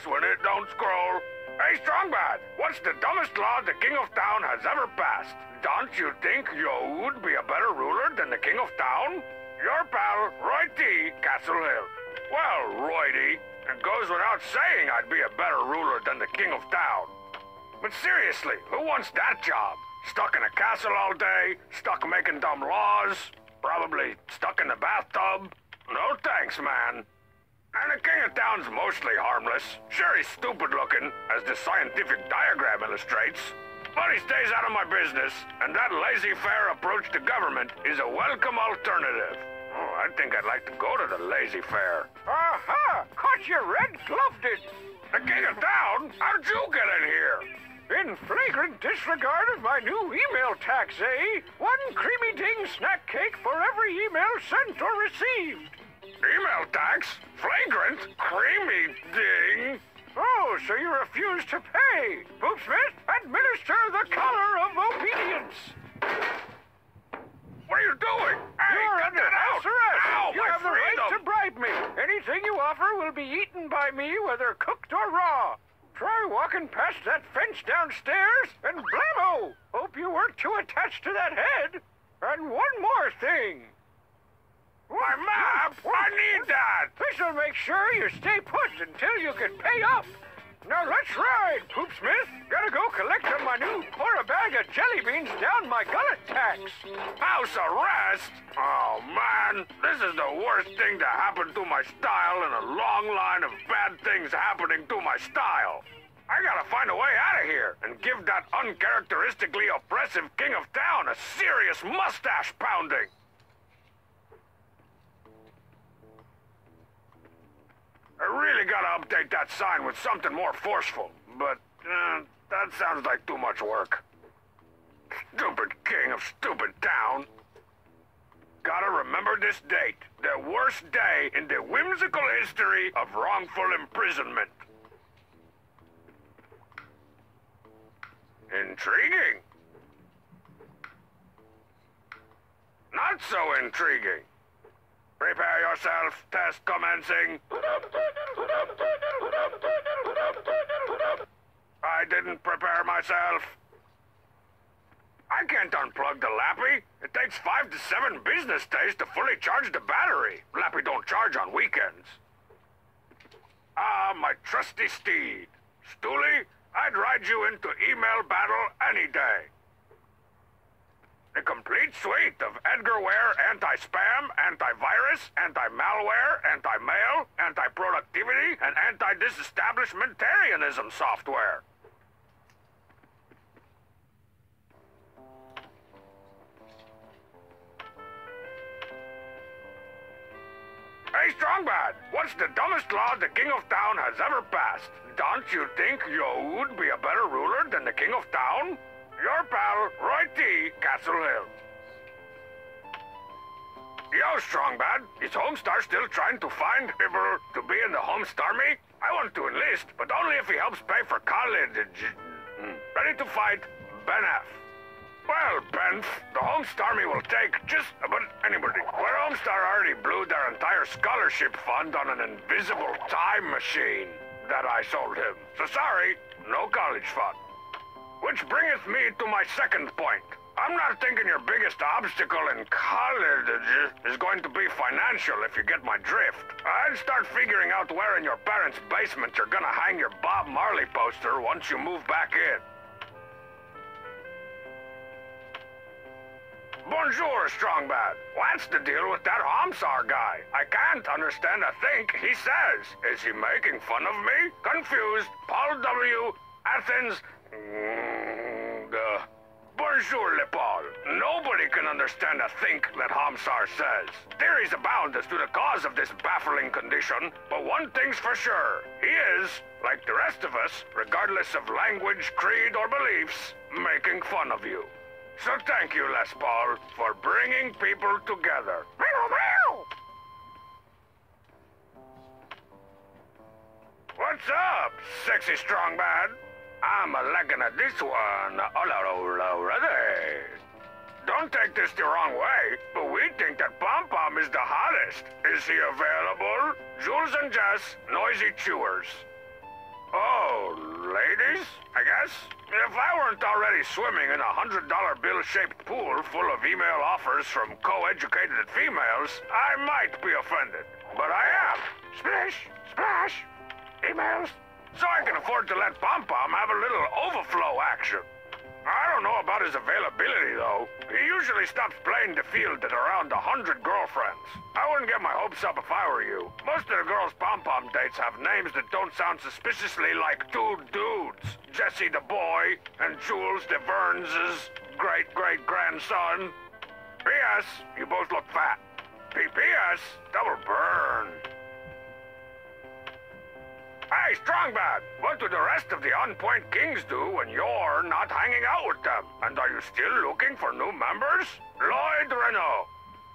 mouse when it don't scroll. Hey, Strongbad, what's the dumbest law the King of Town has ever passed? Don't you think you would be a better ruler than the King of Town? Your pal, Roy T. Castle Hill. Well, Roy D., it goes without saying I'd be a better ruler than the King of Town. But seriously, who wants that job? Stuck in a castle all day, stuck making dumb laws, probably stuck in the bathtub? No thanks, man. And the King of Town's mostly harmless. Sure, he's stupid looking, as the scientific diagram illustrates. But he stays out of my business, and that laissez-faire approach to government is a welcome alternative. Oh, I think I'd like to go to the laissez-faire. Aha! Caught you red-gloved! The King of Town? How'd you get in here? In flagrant disregard of my new email tax, eh? One creamy ding snack cake for every email sent or received. Email tax? Flagrant? Creamy ding? Oh, so you refuse to pay? Poopsmith, administer the color of obedience. What are you doing? Hey, You're cut under that out! house arrest. Ow, You my have the right freedom! to bribe me. Anything you offer will be eaten by me, whether cooked or raw. Try walking past that fence downstairs, and blammo! Hope you weren't too attached to that head. And one more thing. My map! I need that! This'll make sure you stay put until you can pay up. Now let's ride, Poopsmith. Gotta go collect on my new pour a bag of jelly beans down my gullet tax. House arrest? Oh, man. This is the worst thing to happen to my style in a long line of bad things happening to my style. I gotta find a way out of here and give that uncharacteristically oppressive King of Town a serious mustache pounding. I really gotta update that sign with something more forceful, but that sounds like too much work. Stupid King of Stupid Town. Gotta remember this date, the worst day in the whimsical history of wrongful imprisonment. Intriguing. Not so intriguing. Prepare yourself, test commencing. I didn't prepare myself. I can't unplug the Lappy. It takes 5 to 7 business days to fully charge the battery. Lappy don't charge on weekends. Ah, my trusty steed. Stooley, I'd ride you into email battle any day. A complete suite of Edgar Ware anti-spam, anti-virus, anti-malware, anti-mail, anti-productivity, and anti-disestablishmentarianism software. Hey, Strongbad, what's the dumbest law the King of Town has ever passed? Don't you think you would be a better ruler than the King of Town? Your pal, Roy T. Castle Hill. Yo, Strongbad, is Homestar still trying to find people to be in the Homestar Army? I want to enlist, but only if he helps pay for college. Ready to fight, Ben F. Well, Benf, the Homestar Army will take just about anybody. Where Homestar already blew their entire scholarship fund on an invisible time machine that I sold him. So sorry, no college fund. Which bringeth me to my second point. I'm not thinking your biggest obstacle in college is going to be financial, if you get my drift. I'd start figuring out where in your parents' basement you're gonna hang your Bob Marley poster once you move back in. Bonjour, Strongbad. What's the deal with that Homsar guy? I can't understand a thing he says. Is he making fun of me? Confused. Paul W. Athens. Bonjour, Le Paul. Nobody can understand a think that Homsar says. Theories abound as to the cause of this baffling condition, but one thing's for sure. He is, like the rest of us, regardless of language, creed, or beliefs, making fun of you. So thank you, Les Paul, for bringing people together. What's up, sexy strong man? I'm a-looking at this one already. Don't take this the wrong way, but we think that Pom Pom is the hottest. Is he available? Jules and Jess, noisy chewers. nice, I guess. If I weren't already swimming in a $100 bill-shaped pool full of email offers from co-educated females, I might be offended. But I am. Splish, splash, emails. So I can afford to let Pom-Pom have a little overflow action. I don't know about his availability, though. He usually stops playing the field at around 100 girlfriends. I wouldn't get my hopes up if I were you. Most of the girls' pom-pom dates have names that don't sound suspiciously like two dudes. Jesse the boy and Jules de Verns' great-great-grandson. P.S. You both look fat. P.P.S. Double burn. Hey, Strongbad, what do the rest of the On-Point Kings do when you're not hanging out with them? And are you still looking for new members? Lloyd Renault.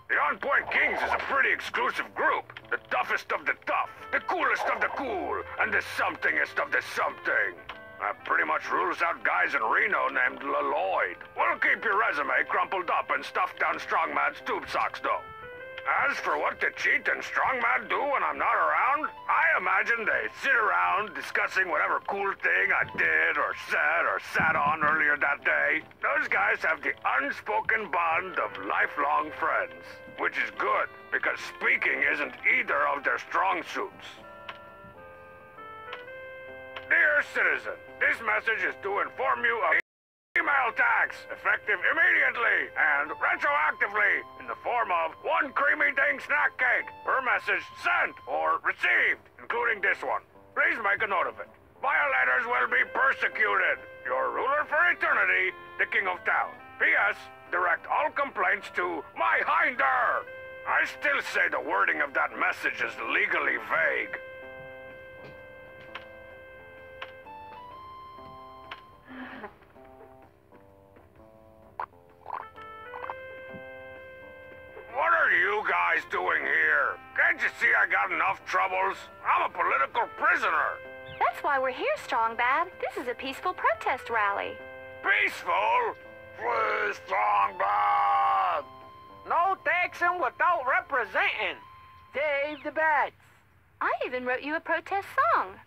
The On-Point Kings is a pretty exclusive group. The toughest of the tough, the coolest of the cool, and the somethingest of the something. That pretty much rules out guys in Reno named Lloyd. We'll keep your resume crumpled up and stuffed down Strongmad's tube socks, though. As for what the Cheat and Strongman do when I'm not around, I imagine they sit around discussing whatever cool thing I did or said or sat on earlier that day. Those guys have the unspoken bond of lifelong friends, which is good because speaking isn't either of their strong suits. Dear citizen, this message is to inform you of email tax, effective immediately and retroactively in the form of one creamy ding snack cake per message sent or received, including this one. Please make a note of it. Violators will be persecuted. Your ruler for eternity, the King of Town. P.S. Direct all complaints to my hinder. I still say the wording of that message is legally vague. What are you guys doing here? Can't you see I got enough troubles? I'm a political prisoner. That's why we're here, Strongbad. This is a peaceful protest rally. Peaceful? Please, Strongbad. No taxing without representing. Save the bats. I even wrote you a protest song.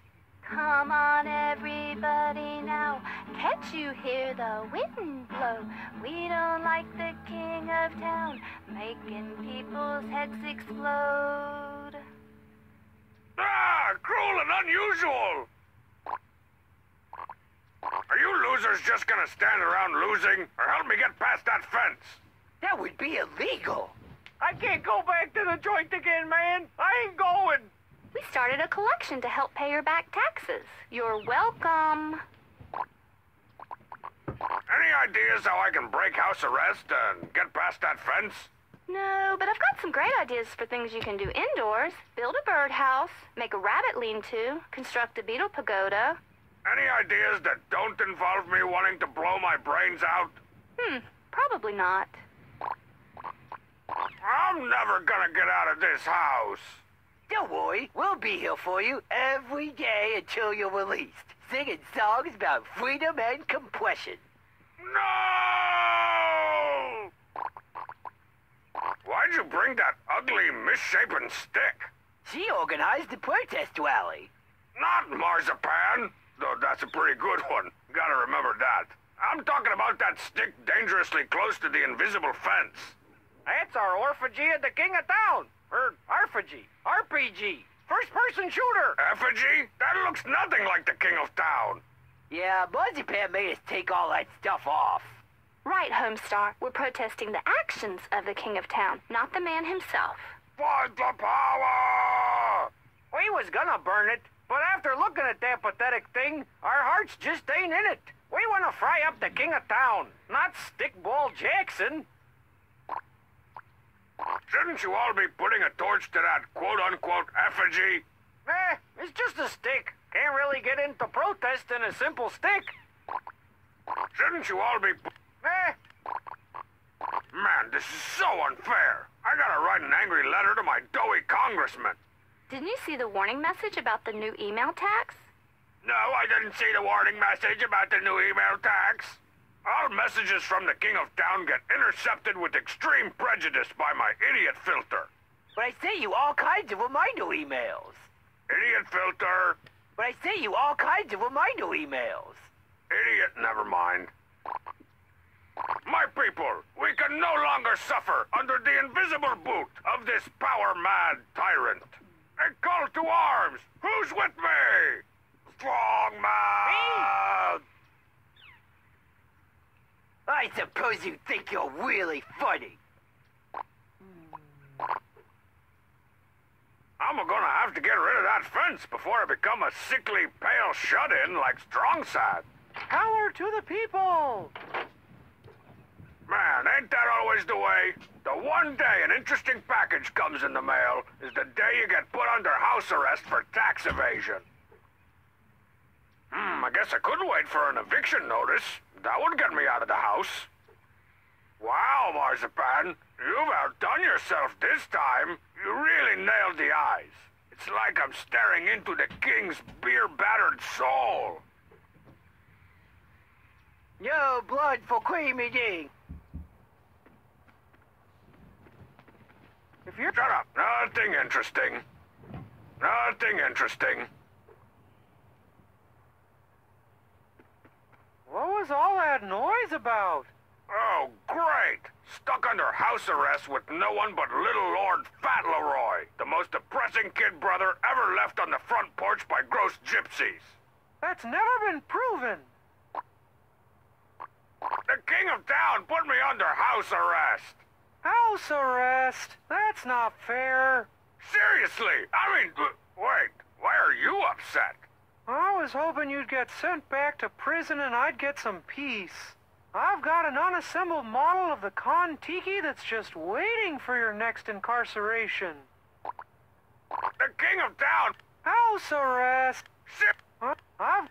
Come on, everybody now. Can't you hear the wind blow? We don't like the King of Town, making people's heads explode. Ah, cruel and unusual. Are you losers just gonna stand around losing, or help me get past that fence? That would be illegal. I can't go back to the joint again, man. I ain't going. We started a collection to help pay your back taxes. You're welcome. Any ideas how I can break house arrest and get past that fence? No, but I've got some great ideas for things you can do indoors. Build a birdhouse, make a rabbit lean-to, construct a beetle pagoda. Any ideas that don't involve me wanting to blow my brains out? Probably not. I'm never gonna get out of this house. Don't worry, we'll be here for you every day until you're released, singing songs about freedom and compression. No! Why'd you bring that ugly, misshapen stick? She organized the protest rally. Not marzipan, though that's a pretty good one. Gotta remember that. I'm talking about that stick dangerously close to the invisible fence. That's our orphagy of the King of Town. Or Arphagy. RPG. First-person shooter. Effigy? That looks nothing like the King of Town. Yeah, Marzipan made us take all that stuff off. Right, Homestar. We're protesting the actions of the King of Town, not the man himself. Fight the power! We was gonna burn it, but after looking at that pathetic thing, our hearts just ain't in it. We want to fry up the King of Town, not Stickball Jackson. Shouldn't you all be putting a torch to that quote-unquote effigy? It's just a stick. Can't really get into protest in a simple stick. Shouldn't you all be... Man, this is so unfair. I gotta write an angry letter to my doughy congressman. Didn't you see the warning message about the new email tax? No, I didn't see the warning message about the new email tax. All messages from the King of Town get intercepted with extreme prejudice by my idiot filter. But I sent you all kinds of reminder emails. Idiot filter, But I sent you all kinds of reminder emails. Idiot, never mind. My people, we can no longer suffer under the invisible boot of this power-mad tyrant. A call to arms! Who's with me? Strong man! I suppose you think you're really funny. I'm gonna have to get rid of that fence before I become a sickly, pale shut-in like Strong Sad. Power to the people! Man, ain't that always the way? The one day an interesting package comes in the mail is the day you get put under house arrest for tax evasion. I guess I could wait for an eviction notice. That would get me out of the house. Wow, Marzipan, you've outdone yourself this time. You really nailed the eyes. It's like I'm staring into the king's beer-battered soul. No blood for Creamy D. If you're... Shut up. Nothing interesting. Nothing interesting. What was all that noise about? Oh, great! Stuck under house arrest with no one but little Lord Fat Leroy, the most depressing kid brother ever left on the front porch by gross gypsies. That's never been proven. The king of town put me under house arrest. House arrest? That's not fair. Seriously, I mean, wait, why are you upset? I was hoping you'd get sent back to prison and I'd get some peace. I've got an unassembled model of the Kon-Tiki that's just waiting for your next incarceration. The king of town... House arrest? Shit! I've...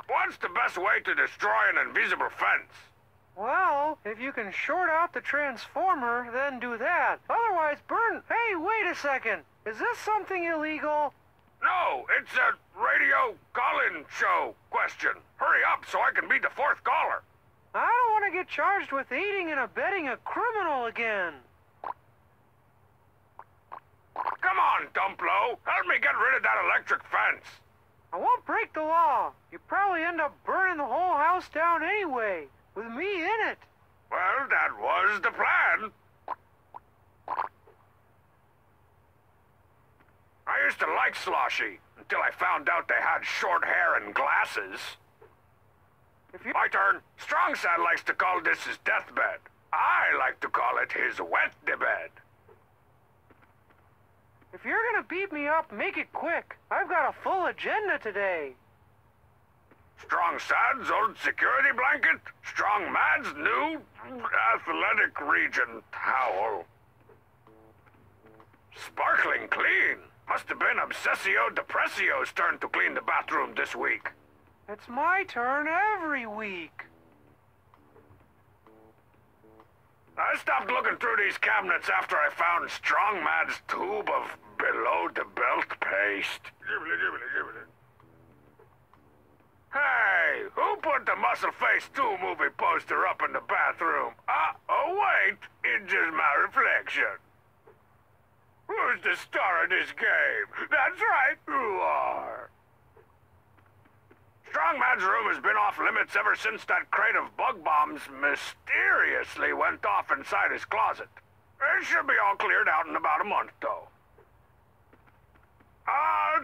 What's the best way to destroy an invisible fence? Well, if you can short out the transformer, then do that. Otherwise, burn... Hey, wait a second. Is this something illegal? No, it's a radio call-in show question. Hurry up so I can be the fourth caller. I don't want to get charged with aiding and abetting a criminal again. Come on, Dumplo. Help me get rid of that electric fence. I won't break the law. You probably end up burning the whole house down anyway, with me in it. Well, that was the plan. I used to like Sloshy until I found out they had short hair and glasses. My turn. Strong Sad likes to call this his deathbed. I like to call it his wet-de-bed. If you're gonna beat me up, make it quick. I've got a full agenda today. Strong Sad's old security blanket. Strong Mad's new athletic region towel. Sparkling clean. Must have been Obsessio Depressio's turn to clean the bathroom this week. It's my turn every week. I stopped looking through these cabinets after I found Strong Mad's tube of below-the-belt paste. Hey, who put the Muscle Face 2 movie poster up in the bathroom? Oh wait, it's just my reflection. Who's the star of this game? That's right, you are. Strong Mad's room has been off limits ever since that crate of bug bombs mysteriously went off inside his closet. It should be all cleared out in about a month, though.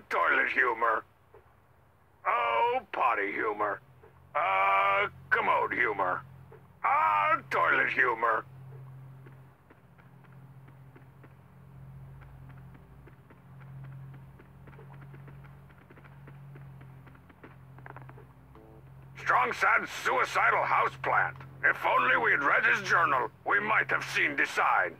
Toilet humor. Oh, potty humor. Commode humor. Toilet humor. Strong Sad's suicidal houseplant. If only we'd read his journal, we might have seen the signs.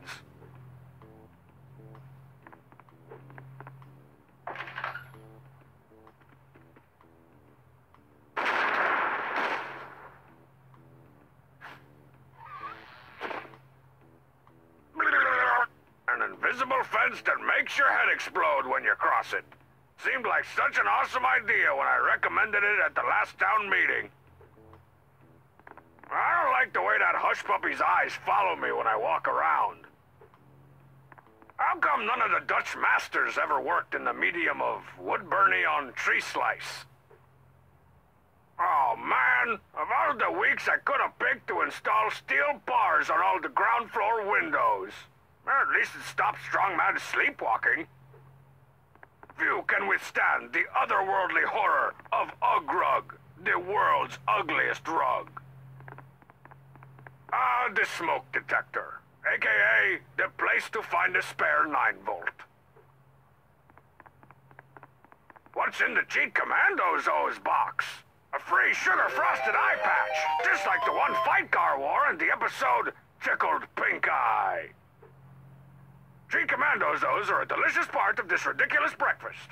An invisible fence that makes your head explode when you cross it. Seemed like such an awesome idea when I recommended it at the last town meeting. I don't like the way that hush puppy's eyes follow me when I walk around. How come none of the Dutch masters ever worked in the medium of wood burning on tree slice? Oh man, of all the weeks I could have picked to install steel bars on all the ground floor windows. Or at least it stops strongman sleepwalking. Few can withstand the otherworldly horror of Ugrug, the world's ugliest rug. Ah, the smoke detector, aka the place to find a spare 9-volt. What's in the Cheat Commando's O's box? A free sugar-frosted eye patch, just like the one Fight Car wore in the episode Tickled Pink Eye. Cheat Commando's O's are a delicious part of this ridiculous breakfast.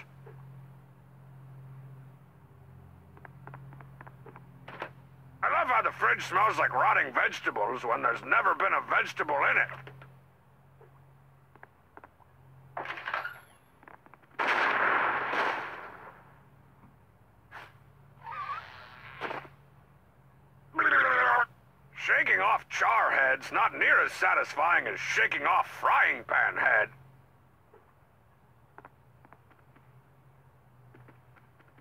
I love how the fridge smells like rotting vegetables when there's never been a vegetable in it. Shaking off char head's not near as satisfying as shaking off frying pan head.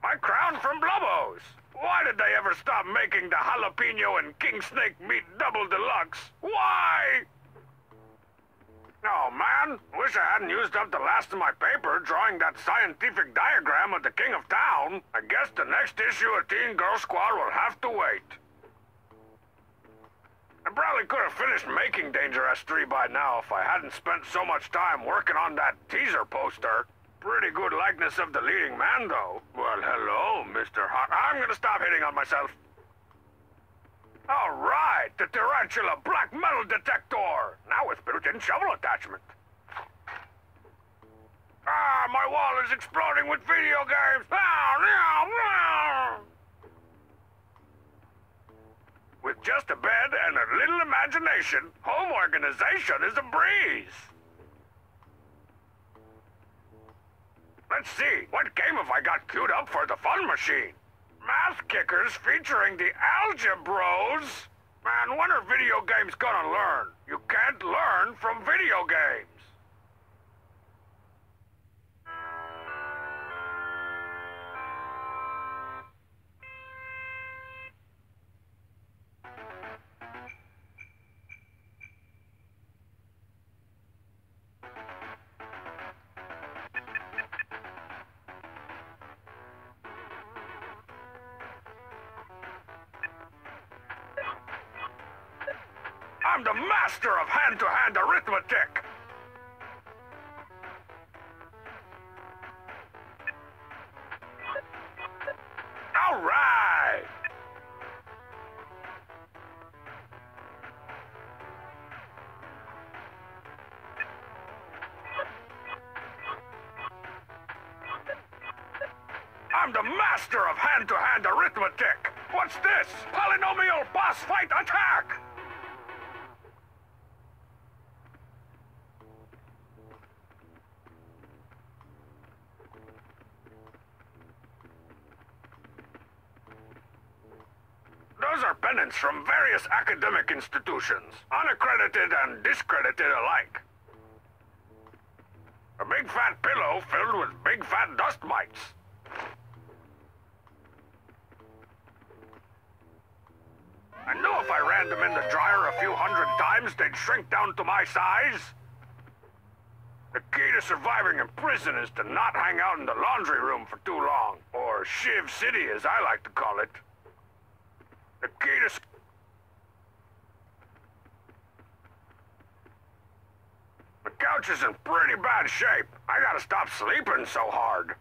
My crown from Blubbo's. Why did they ever stop making the jalapeno and king snake meat double deluxe? Why? Oh man, wish I hadn't used up the last of my paper drawing that scientific diagram of the king of town. I guess the next issue of Teen Girl Squad will have to wait. I probably could have finished making Danger S3 by now if I hadn't spent so much time working on that teaser poster. Pretty good likeness of the leading man, though. Well, hello, Mr. Hot. I'm gonna stop hitting on myself. All right, the Tarantula Black Metal Detector. Now with built-in shovel attachment. Ah, my wall is exploding with video games. With just a bed and a little imagination, home organization is a breeze. Let's see, what game have I got queued up for the fun machine? Math Kickers featuring the Algebros? Man, when are video games gonna learn? You can't learn from video games. I'm the master of hand-to-hand arithmetic! All right! I'm the master of hand-to-hand arithmetic! What's this? Polynomial boss fight attack! Those are pennants from various academic institutions, unaccredited and discredited alike. A big fat pillow filled with big fat dust mites. I knew if I ran them in the dryer a few hundred times, they'd shrink down to my size. The key to surviving in prison is to not hang out in the laundry room for too long, or Shiv City as I like to call it. The key to... The couch is in pretty bad shape. I gotta stop sleeping so hard.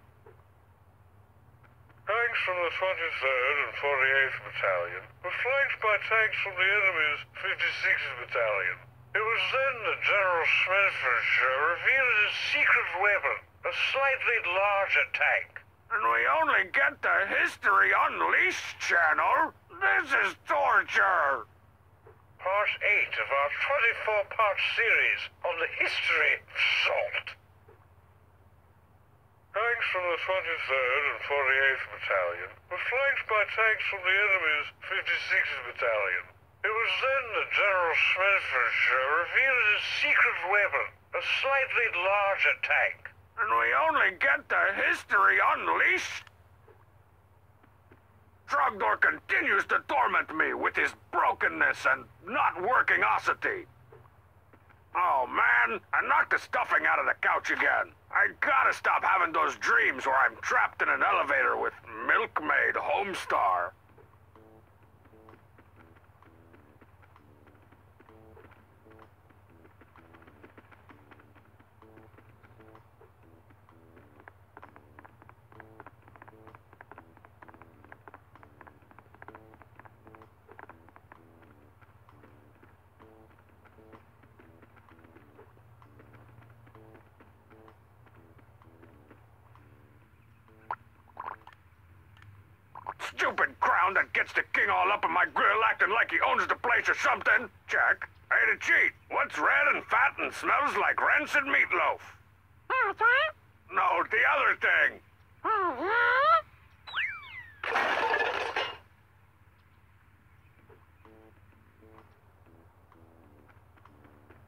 Tanks from the 23rd and 48th Battalion were flanked by tanks from the enemy's 56th Battalion. It was then that General Smedfordshire revealed his secret weapon, a slightly larger tank. And we only get the History Unleashed channel? This is torture! Part 8 of our 24-part series on the history of salt. Tanks from the 23rd and 48th Battalion were flanked by tanks from the enemy's 56th Battalion. It was then that General Smedfordshire revealed his secret weapon, A slightly larger tank. And we only get the history unleashed? Trogdor continues to torment me with his brokenness and not workingosity. Oh man, I knocked the stuffing out of the couch again. I gotta stop having those dreams where I'm trapped in an elevator with Milkmaid Homestar. Stupid crown that gets the king all up in my grill acting like he owns the place or something. Check. Hey, to cheat. What's red and fat and smells like rancid meatloaf? No, the other thing.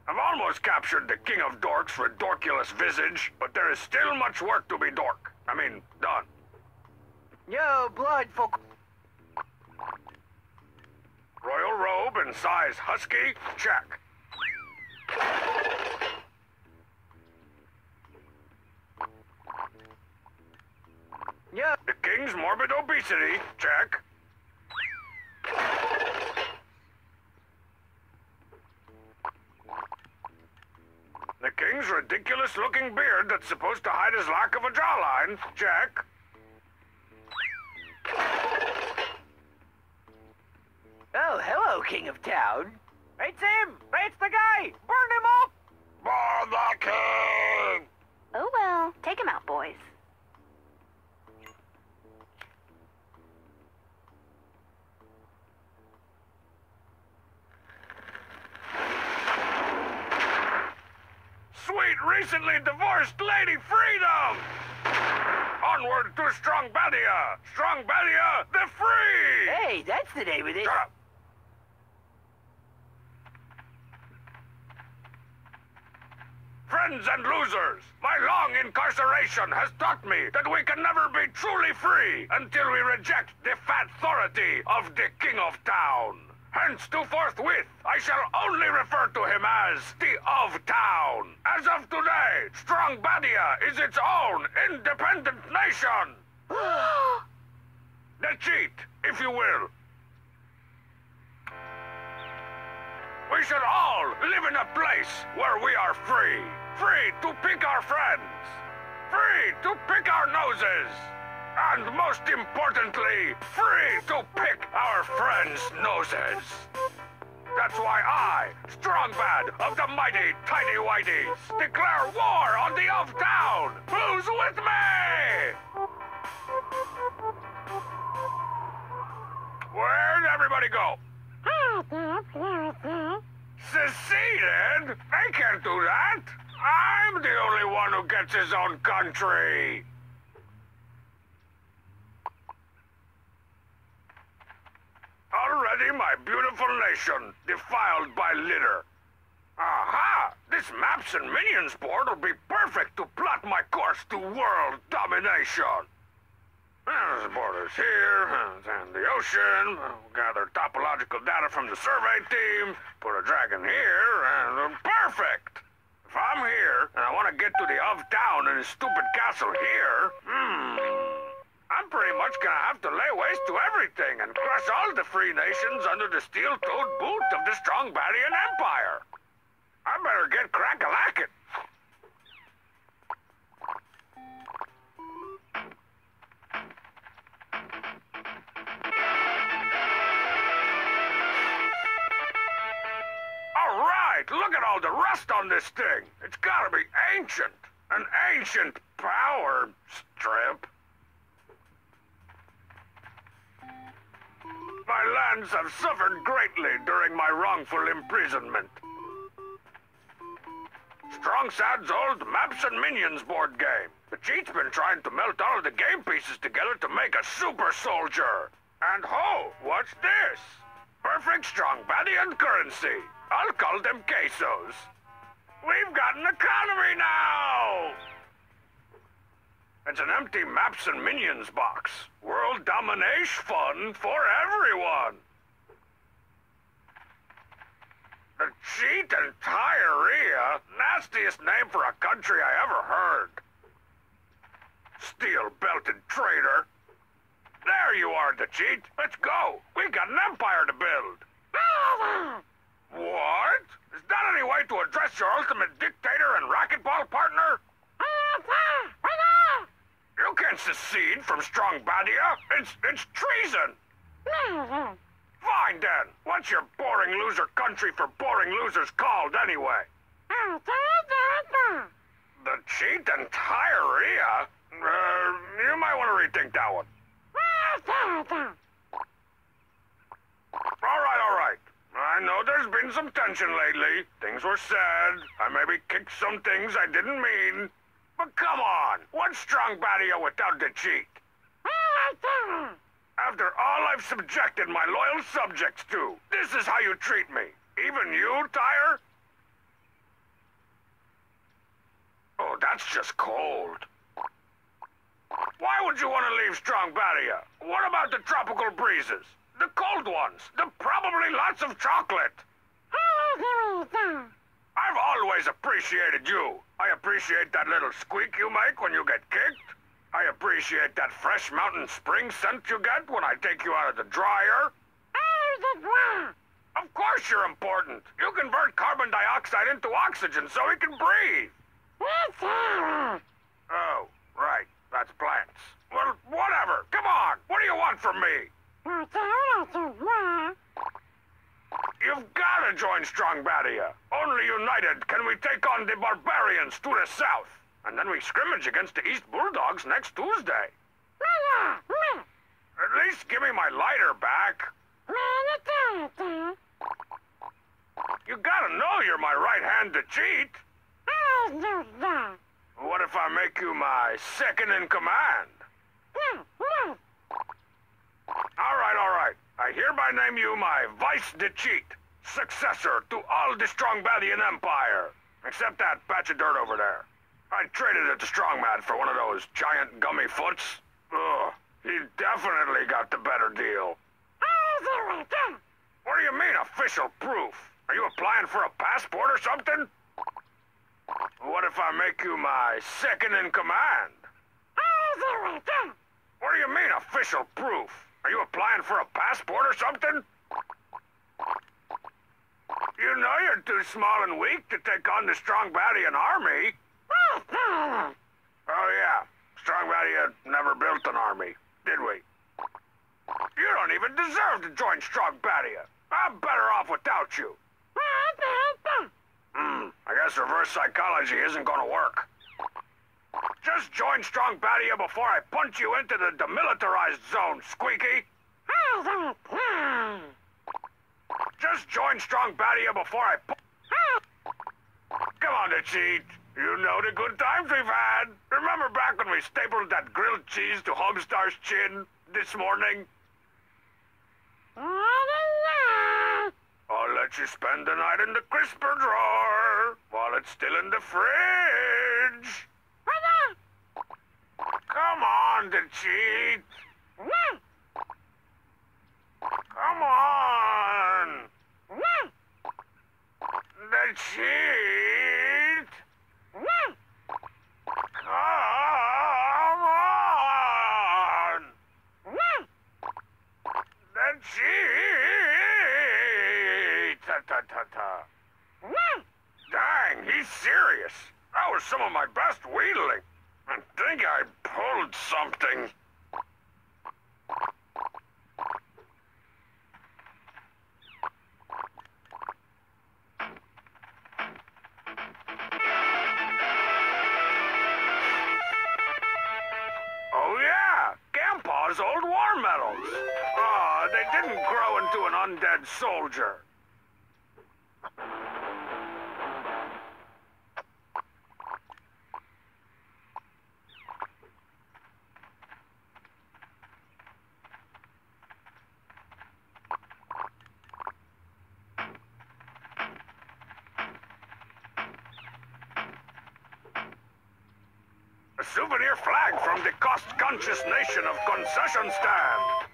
I've almost captured the king of dorks for dorkulous visage, but there is still much work to be done. Yo, blood for... Royal robe and size husky? Check. Yo. The king's morbid obesity? Check. The king's ridiculous-looking beard that's supposed to hide his lack of a jawline? Check. Oh, hello, King of Town. It's him! It's the guy! Burn him up! For the king! Oh well, take him out, boys. Sweet, recently divorced Lady Freedom! Onward to Strong Badia! Strong Badia, the free! Hey, that's the name of it. Shut up. Friends and losers, my long incarceration has taught me that we can never be truly free until we reject the fat authority of the King of Town. Hence, to forthwith, I shall only refer to him as the of Town. As of today, Strong Badia is its own independent nation. The cheat, if you will. We should all live in a place where we are free. Free to pick our friends. Free to pick our noses. And most importantly, free to pick our friends' noses. That's why I, Strongbad of the mighty Tiny Whiteys, declare war on the of Town. Who's with me? Where'd everybody go? Seceded? They can't do that. I'm the only one who gets his own country. Already my beautiful nation defiled by litter. Aha! This Maps and Minions board will be perfect to plot my course to world domination. There's borders here, and the ocean. Gather topological data from the survey team. Put a dragon here, and perfect! If I'm here, and I want to get to the of Town and his stupid castle here, I'm pretty much gonna have to lay waste to everything and crush all the free nations under the steel-toed boot of the strong Badian Empire. I better get crack-a-lackin'. All right, look at all the rust on this thing. It's gotta be ancient. An ancient power strip. My lands have suffered greatly during my wrongful imprisonment. Strongsad's old Maps and Minions board game. The cheat's been trying to melt all of the game pieces together to make a super soldier. And ho, what's this? Perfect strong Badian currency. I'll call them quesos. We've got an economy now! It's an empty maps and minions box. World domination fun for everyone. The cheat and diarrhea, nastiest name for a country I ever heard. Steel-belted traitor. There you are, the cheat. Let's go. We got an empire to build. What? Is that any way to address your ultimate dictator and racquetball partner? You can't secede from strong badia. It's treason. Fine then. What's your boring loser country for boring losers called anyway? The cheat and diarrhea? You might want to rethink that one. All right. I know there's been some tension lately. Things were said. I maybe kicked some things I didn't mean. But come on, what's strong badia without the cheat? After all I've subjected my loyal subjects to, this is how you treat me. Even you, Tyre? Oh, that's just cold. Why would you want to leave strong badia? What about the tropical breezes? The cold ones? The probably lots of chocolate? I've always appreciated you. I appreciate that little squeak you make when you get kicked. I appreciate that fresh mountain spring scent you get when I take you out of the dryer. Of course you're important. You convert carbon dioxide into oxygen so we can breathe. Oh, right. That's plants. Well, whatever. Come on. What do you want from me? You've got to join Strong Badia. Only united can we take on the barbarians to the south. And then we scrimmage against the East Bulldogs next Tuesday. At least give me my lighter back. You gotta know you're my right hand to cheat. What if I make you my second in command? All right. I hereby name you my vice de cheat, successor to all the Strong Badian Empire, except that patch of dirt over there. I traded it to Strongman for one of those giant gummy foots. Ugh, he definitely got the better deal. What do you mean, official proof? Are you applying for a passport or something? What if I make you my second in command? What do you mean, official proof? Are you applying for a passport or something? You know you're too small and weak to take on the Strong Badian army. Oh yeah, Strong Badia never built an army, did we? You don't even deserve to join Strong Badia. I'm better off without you. I guess reverse psychology isn't gonna work. Just join Strong Badia before I punch you into the demilitarized zone, Squeaky. Just join Strong Badia before I Come on, the cheat. You know the good times we've had. Remember back when we stapled that grilled cheese to Homestar's chin this morning? I'll let you spend the night in the crisper drawer while it's still in the fridge. Come on, the cheat. Come on. The cheat. Come on. The cheat. Ta-ta-ta-ta. Dang, he's serious. That was some of my best wheedling. I think I pulled something. Oh yeah, Grandpa's old war medals. Oh, they didn't grow into an undead soldier. souvenir flag from the cost-conscious nation of Concession Stand.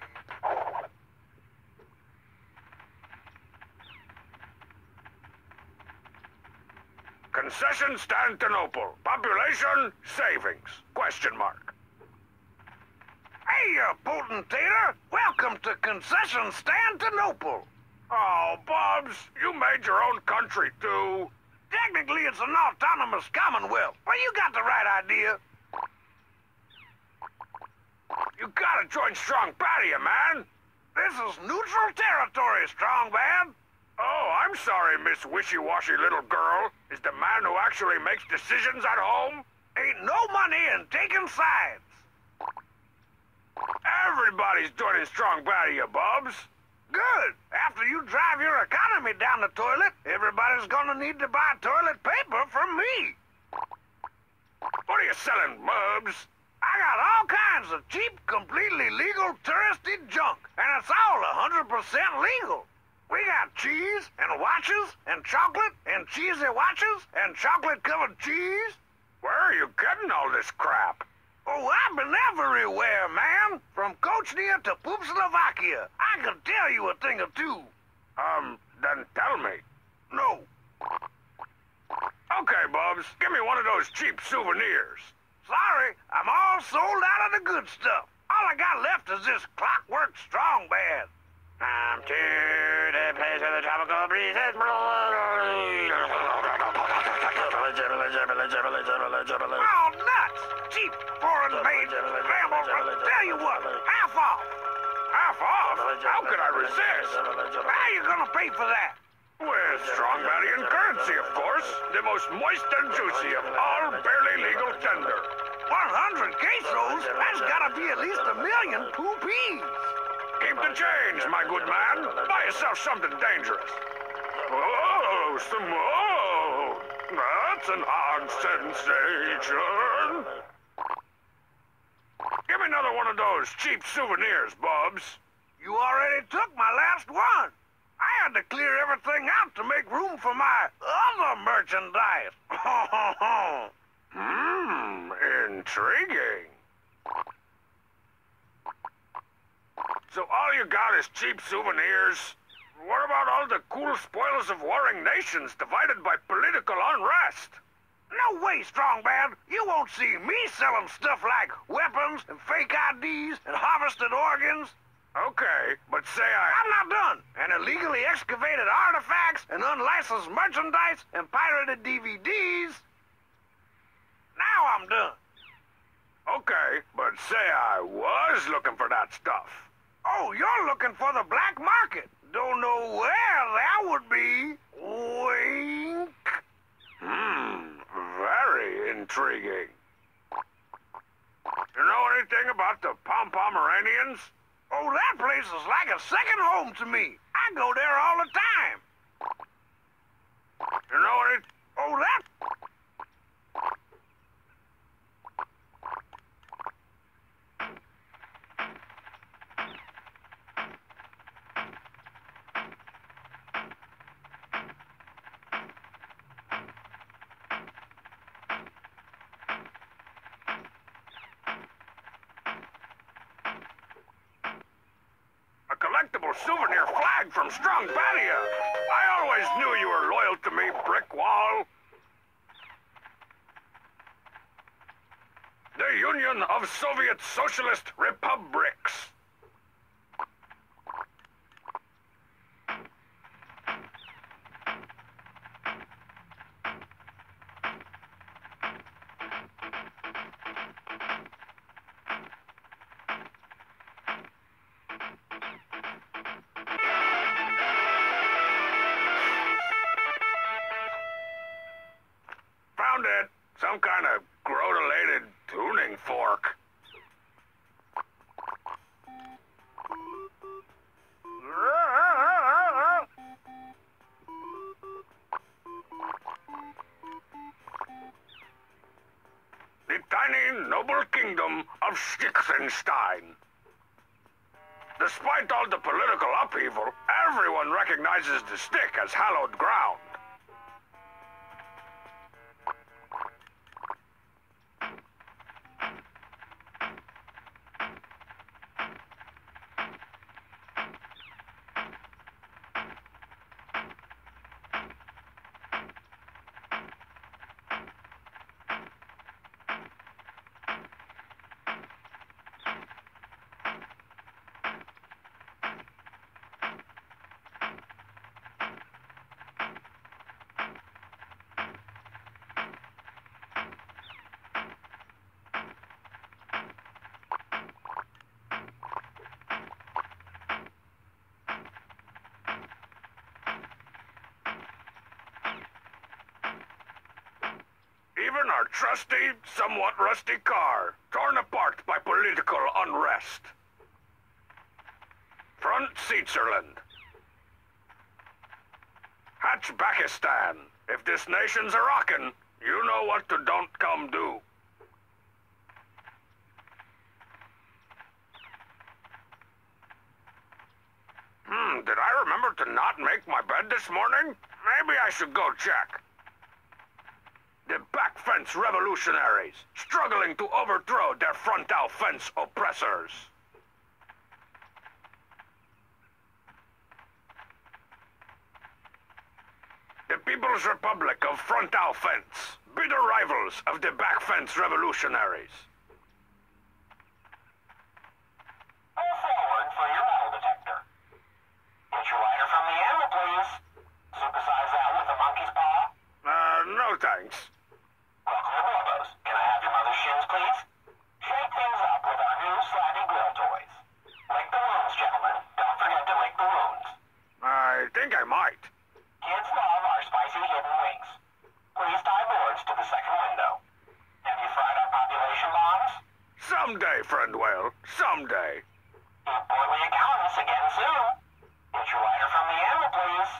Concession Stantonopol. Population savings? Question mark. Hey, potentator! Welcome to Concession Stantonopol. Oh, Bubs, you made your own country, too. Technically, it's an autonomous commonwealth, but you got the right idea. You gotta join Strong Badia, man. This is neutral territory, Strong Man. Oh, I'm sorry, Miss Wishy-Washy Little Girl. Is the man who actually makes decisions at home? Ain't no money in taking sides. Everybody's joining Strong Badia, Bubs. Good. After you drive your economy down the toilet, everybody's gonna need to buy toilet paper from me. What are you selling, Bubs? I got all kinds of cheap, completely legal touristy junk, and it's all 100% legal. We got cheese, and watches, and chocolate, and cheesy watches, and chocolate-covered cheese. Where are you getting all this crap? Oh, I've been everywhere, man. From Kochnia to Poop Slovakia. I can tell you a thing or two. Then tell me. No. Okay, Bubs, give me one of those cheap souvenirs. Sorry, I'm all sold out of the good stuff. All I got left is this Clockwork Strong Band. I'm to the place of the tropical breezes. Oh, nuts! Cheap, foreign-made ramble. Tell you what, half off. Half off? How could I resist? How you gonna pay for that? With strong Malian currency, of course. The most moist and juicy of all barely legal tender. 100 pesos? That's gotta be at least 1,000,000 poopies. Keep the change, my good man. Buy yourself something dangerous. Oh, some more. That's an odd sensation. Give me another one of those cheap souvenirs, Bubs. You already took my last one. I had to clear everything out to make room for my other merchandise. Intriguing. So all you got is cheap souvenirs? What about all the cool spoils of warring nations divided by political unrest? No way, Strong Man. You won't see me selling stuff like weapons and fake IDs and harvested organs. Okay, but say I'm not done. And illegally excavated artifacts and unlicensed merchandise and pirated DVDs. Now I'm done. Okay, but say I was looking for that stuff. Oh, you're looking for the black market. Don't know where that would be. Wink. Very intriguing. You know anything about the Pomeranians? Oh, that place is like a second home to me. I go there all the time. You know any... Oh, that... Collectible souvenir flag from Strong Badia. I always knew you were loyal to me, brick wall. The Union of Soviet Socialist Republics. Found it. Some kind of grotulated tuning fork. The tiny, noble kingdom of Stichsenstein. Despite all the political upheaval, everyone recognizes the stick as hallowed ground. trusty, somewhat rusty car, torn apart by political unrest. Front Switzerland. Hatchbackistan. If this nation's a rockin', you know what to don't come do. Did I remember to not make my bed this morning? Maybe I should go check. The back fence revolutionaries, struggling to overthrow their frontal fence oppressors. The People's Republic of Frontal Fence, bitter rivals of the back fence revolutionaries. Move forward for your metal detector. Get your lighter from the end, please. Supersize that with a monkey's paw. No thanks. Welcome to Bobo's. Can I have your mother's shins, please? Shake things up with our new slappy grill toys. Lick the wounds, gentlemen. Don't forget to lick the wounds. I think I might. Kids love our spicy hidden wings. Please tie boards to the second window. Have you fried our population bombs? Someday, friend whale, someday. You portly accountants again soon. Get your lighter from the end, please.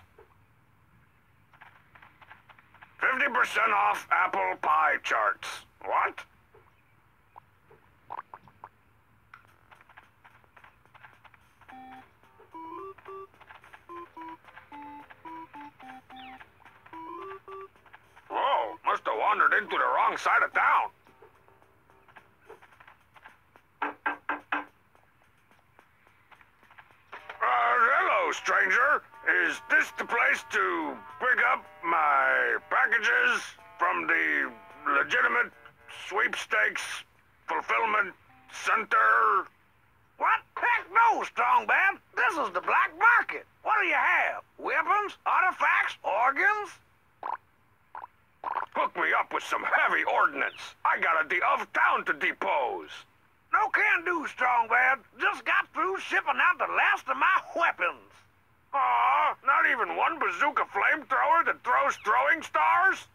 50% off apple pie charts. What? Whoa, must have wandered into the wrong side of town. Hello, stranger. Is this the place to pick up my packages from the legitimate sweepstakes fulfillment center? What? Heck no, Strong Bad. This is the black market. What do you have? Weapons? Artifacts? Organs? Hook me up with some heavy ordnance. I got a of town to depose. No can do, Strong Bad. Just got through shipping out the last of my weapons. Aw, not even one bazooka flamethrower that throws throwing stars?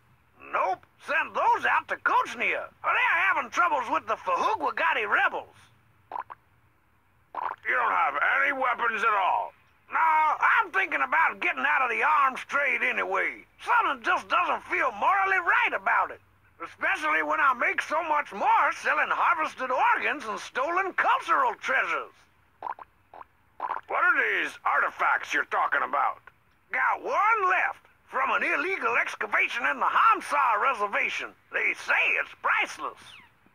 Nope. Send those out to Kochnia. They're having troubles with the Fahugwagati rebels. You don't have any weapons at all. No, I'm thinking about getting out of the arms trade anyway. Something just doesn't feel morally right about it. Especially when I make so much more selling harvested organs and stolen cultural treasures. What are these artifacts you're talking about? Got one left from an illegal excavation in the Hamsar Reservation. They say it's priceless.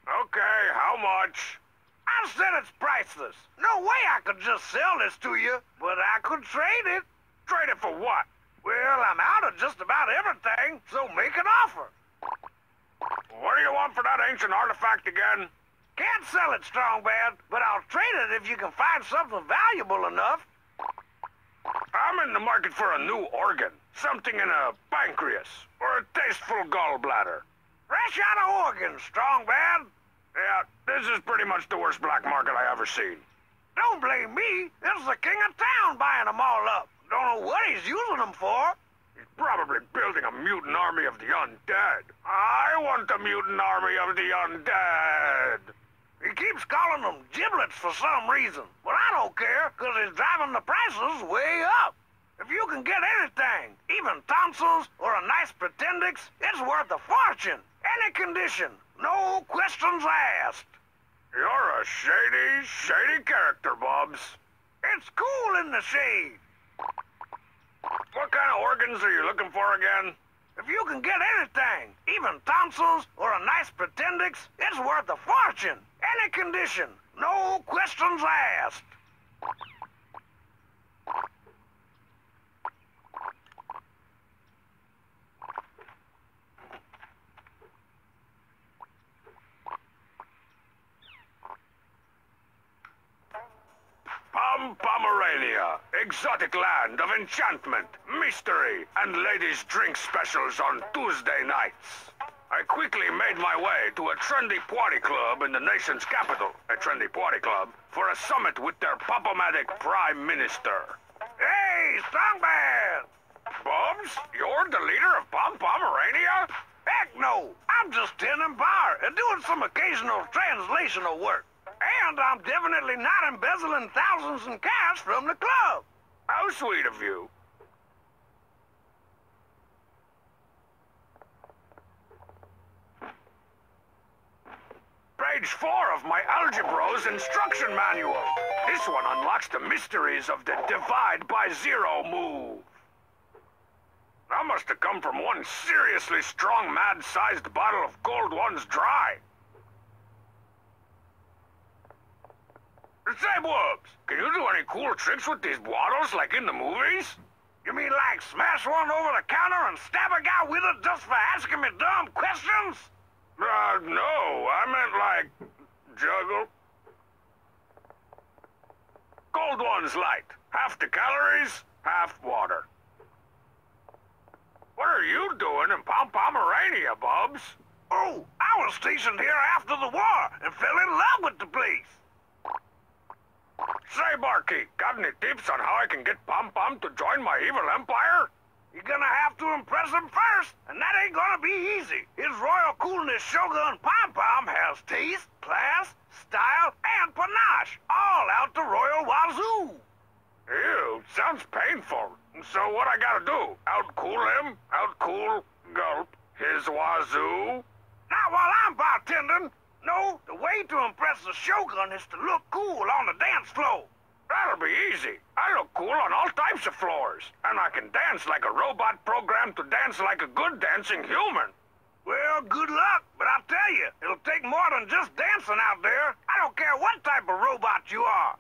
Okay, how much? I said it's priceless. No way I could just sell this to you, but I could trade it. Trade it for what? Well, I'm out of just about everything, so make an offer. What do you want for that ancient artifact again? Can't sell it, Strong Bad, but I'll trade it if you can find something valuable enough. I'm in the market for a new organ. Something in a pancreas, or a tasteful gallbladder. Fresh out of organs, Strong Bad. Yeah, this is pretty much the worst black market I ever seen. Don't blame me. It's the king of town buying them all up. Don't know what he's using them for. He's probably building a mutant army of the undead. I want the mutant army of the undead. He keeps calling them giblets for some reason, but I don't care, because he's driving the prices way up. If you can get anything, even tonsils or a nice pretendix, it's worth a fortune. Any condition, no questions asked. You're a shady, shady character, Bobs. It's cool in the shade. What kind of organs are you looking for again? If you can get anything, even tonsils or a nice pretendix, it's worth a fortune. Any condition, no questions asked. Pomerania, exotic land of enchantment, mystery, and ladies' drink specials on Tuesday nights. I quickly made my way to a trendy party club in the nation's capital, a trendy party club, for a summit with their pop-o-matic prime minister. Hey, Strongman! Bobs, you're the leader of Pomerania? Heck no. I'm just tending bar and doing some occasional translational work. And I'm definitely not embezzling thousands in cash from the club. How sweet of you. Page 4 of my Algebro's instruction manual. This one unlocks the mysteries of the divide by zero move. That must have come from one seriously strong, mad-sized bottle of Cold One's Dry. Say, Wubs, can you do any cool tricks with these bottles like in the movies? You mean like smash one over the counter and stab a guy with it just for asking me dumb questions? No, I meant like juggle. Cold One's light. Half the calories, half water. What are you doing in Pomerania, Bubs? Oh, I was stationed here after the war and fell in love with the place. Say, Barkeep, got any tips on how I can get Pom to join my evil empire? You're gonna have to impress him first, and that ain't gonna be easy. His Royal Coolness Shogun Pom has taste, class, style, and panache, all out the royal wazoo. Ew, sounds painful. So what I gotta do? Outcool him? Outcool, gulp, his wazoo? Not while I'm bartending. No, the way to impress the Shogun is to look cool on the dance floor. That'll be easy. I look cool on all types of floors. And I can dance like a robot programmed to dance like a good dancing human. Well, good luck, but I'll tell you, it'll take more than just dancing out there. I don't care what type of robot you are.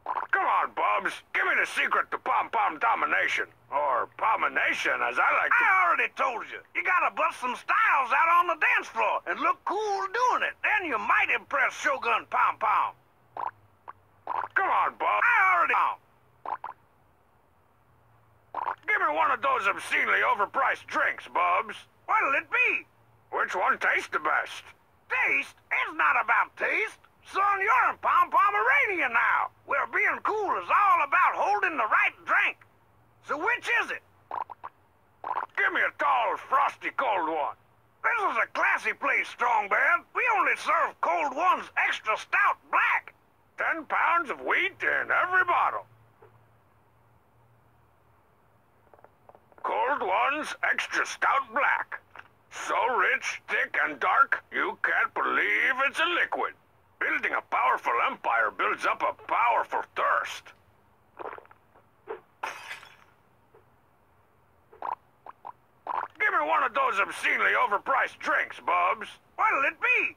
Come on, Bubs. Give me the secret to Pom domination. Or Pomination, as I like to... I already told you. You gotta bust some styles out on the dance floor and look cool doing it. Then you might impress Shogun Pom. Come on, Bubs. I already know. Give me one of those obscenely overpriced drinks, Bubs. What'll it be? Which one tastes the best? Taste? It's not about taste. Son, you're in Pomerania now, where being cool is all about holding the right drink. So which is it? Give me a tall, frosty cold one. This is a classy place, Strongbad. We only serve cold ones extra stout black. 10 pounds of wheat in every bottle. Cold One's extra stout black. So rich, thick, and dark, you can't believe it's a liquid. Building a powerful empire builds up a powerful thirst. Give me one of those obscenely overpriced drinks, Bubs. What'll it be?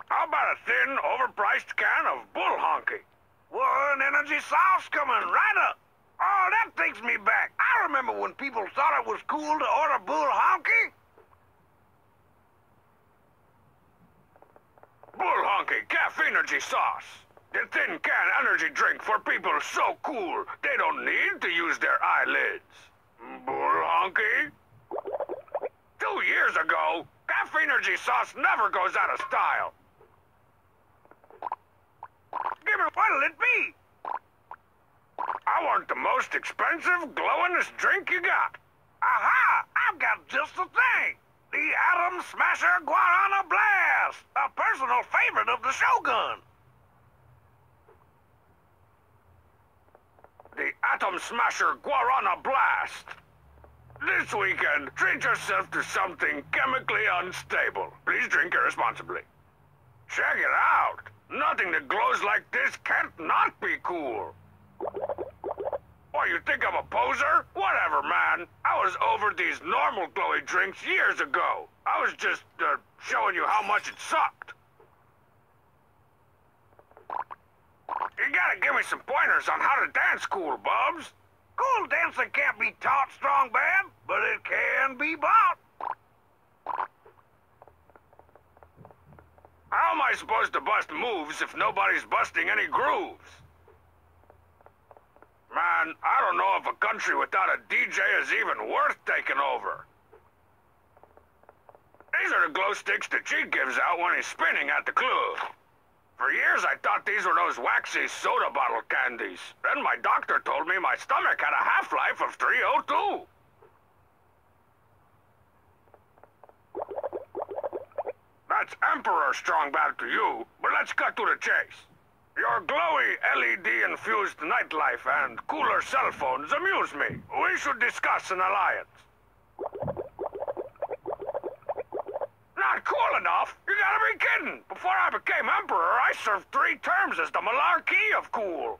How about a thin, overpriced can of bull honky? One energy sauce coming right up. Oh, that takes me back. I remember when people thought it was cool to order bull honky. Bull honky caffeinergy sauce. The thin can energy drink for people so cool they don't need to use their eyelids. Bull honky? 2 years ago, caffeinergy sauce never goes out of style. Give me, what'll it be? I want the most expensive, glowingest drink you got. Aha! I've got just the thing. The Atom Smasher Guarana Blast, a personal favorite of the Shogun. The Atom Smasher Guarana Blast. This weekend, treat yourself to something chemically unstable. Please drink irresponsibly. Check it out. Nothing that glows like this can't not be cool. Why, you think I'm a poser? Whatever, man. I was over these normal glowy drinks years ago. I was just, showing you how much it sucked. You gotta give me some pointers on how to dance cool, Bubs. Cool dancing can't be taught, Strongbad, but it can be bought. How am I supposed to bust moves if nobody's busting any grooves? Man, I don't know if a country without a DJ is even worth taking over. These are the glow sticks that Cheat gives out when he's spinning at the club. For years I thought these were those waxy soda bottle candies. Then my doctor told me my stomach had a half-life of 302. That's Emperor Strong Bad to you, but let's cut to the chase. Your glowy LED-infused nightlife and cooler cell phones amuse me. We should discuss an alliance. Not cool enough? You gotta be kidding! Before I became Emperor, I served 3 terms as the monarchy of cool.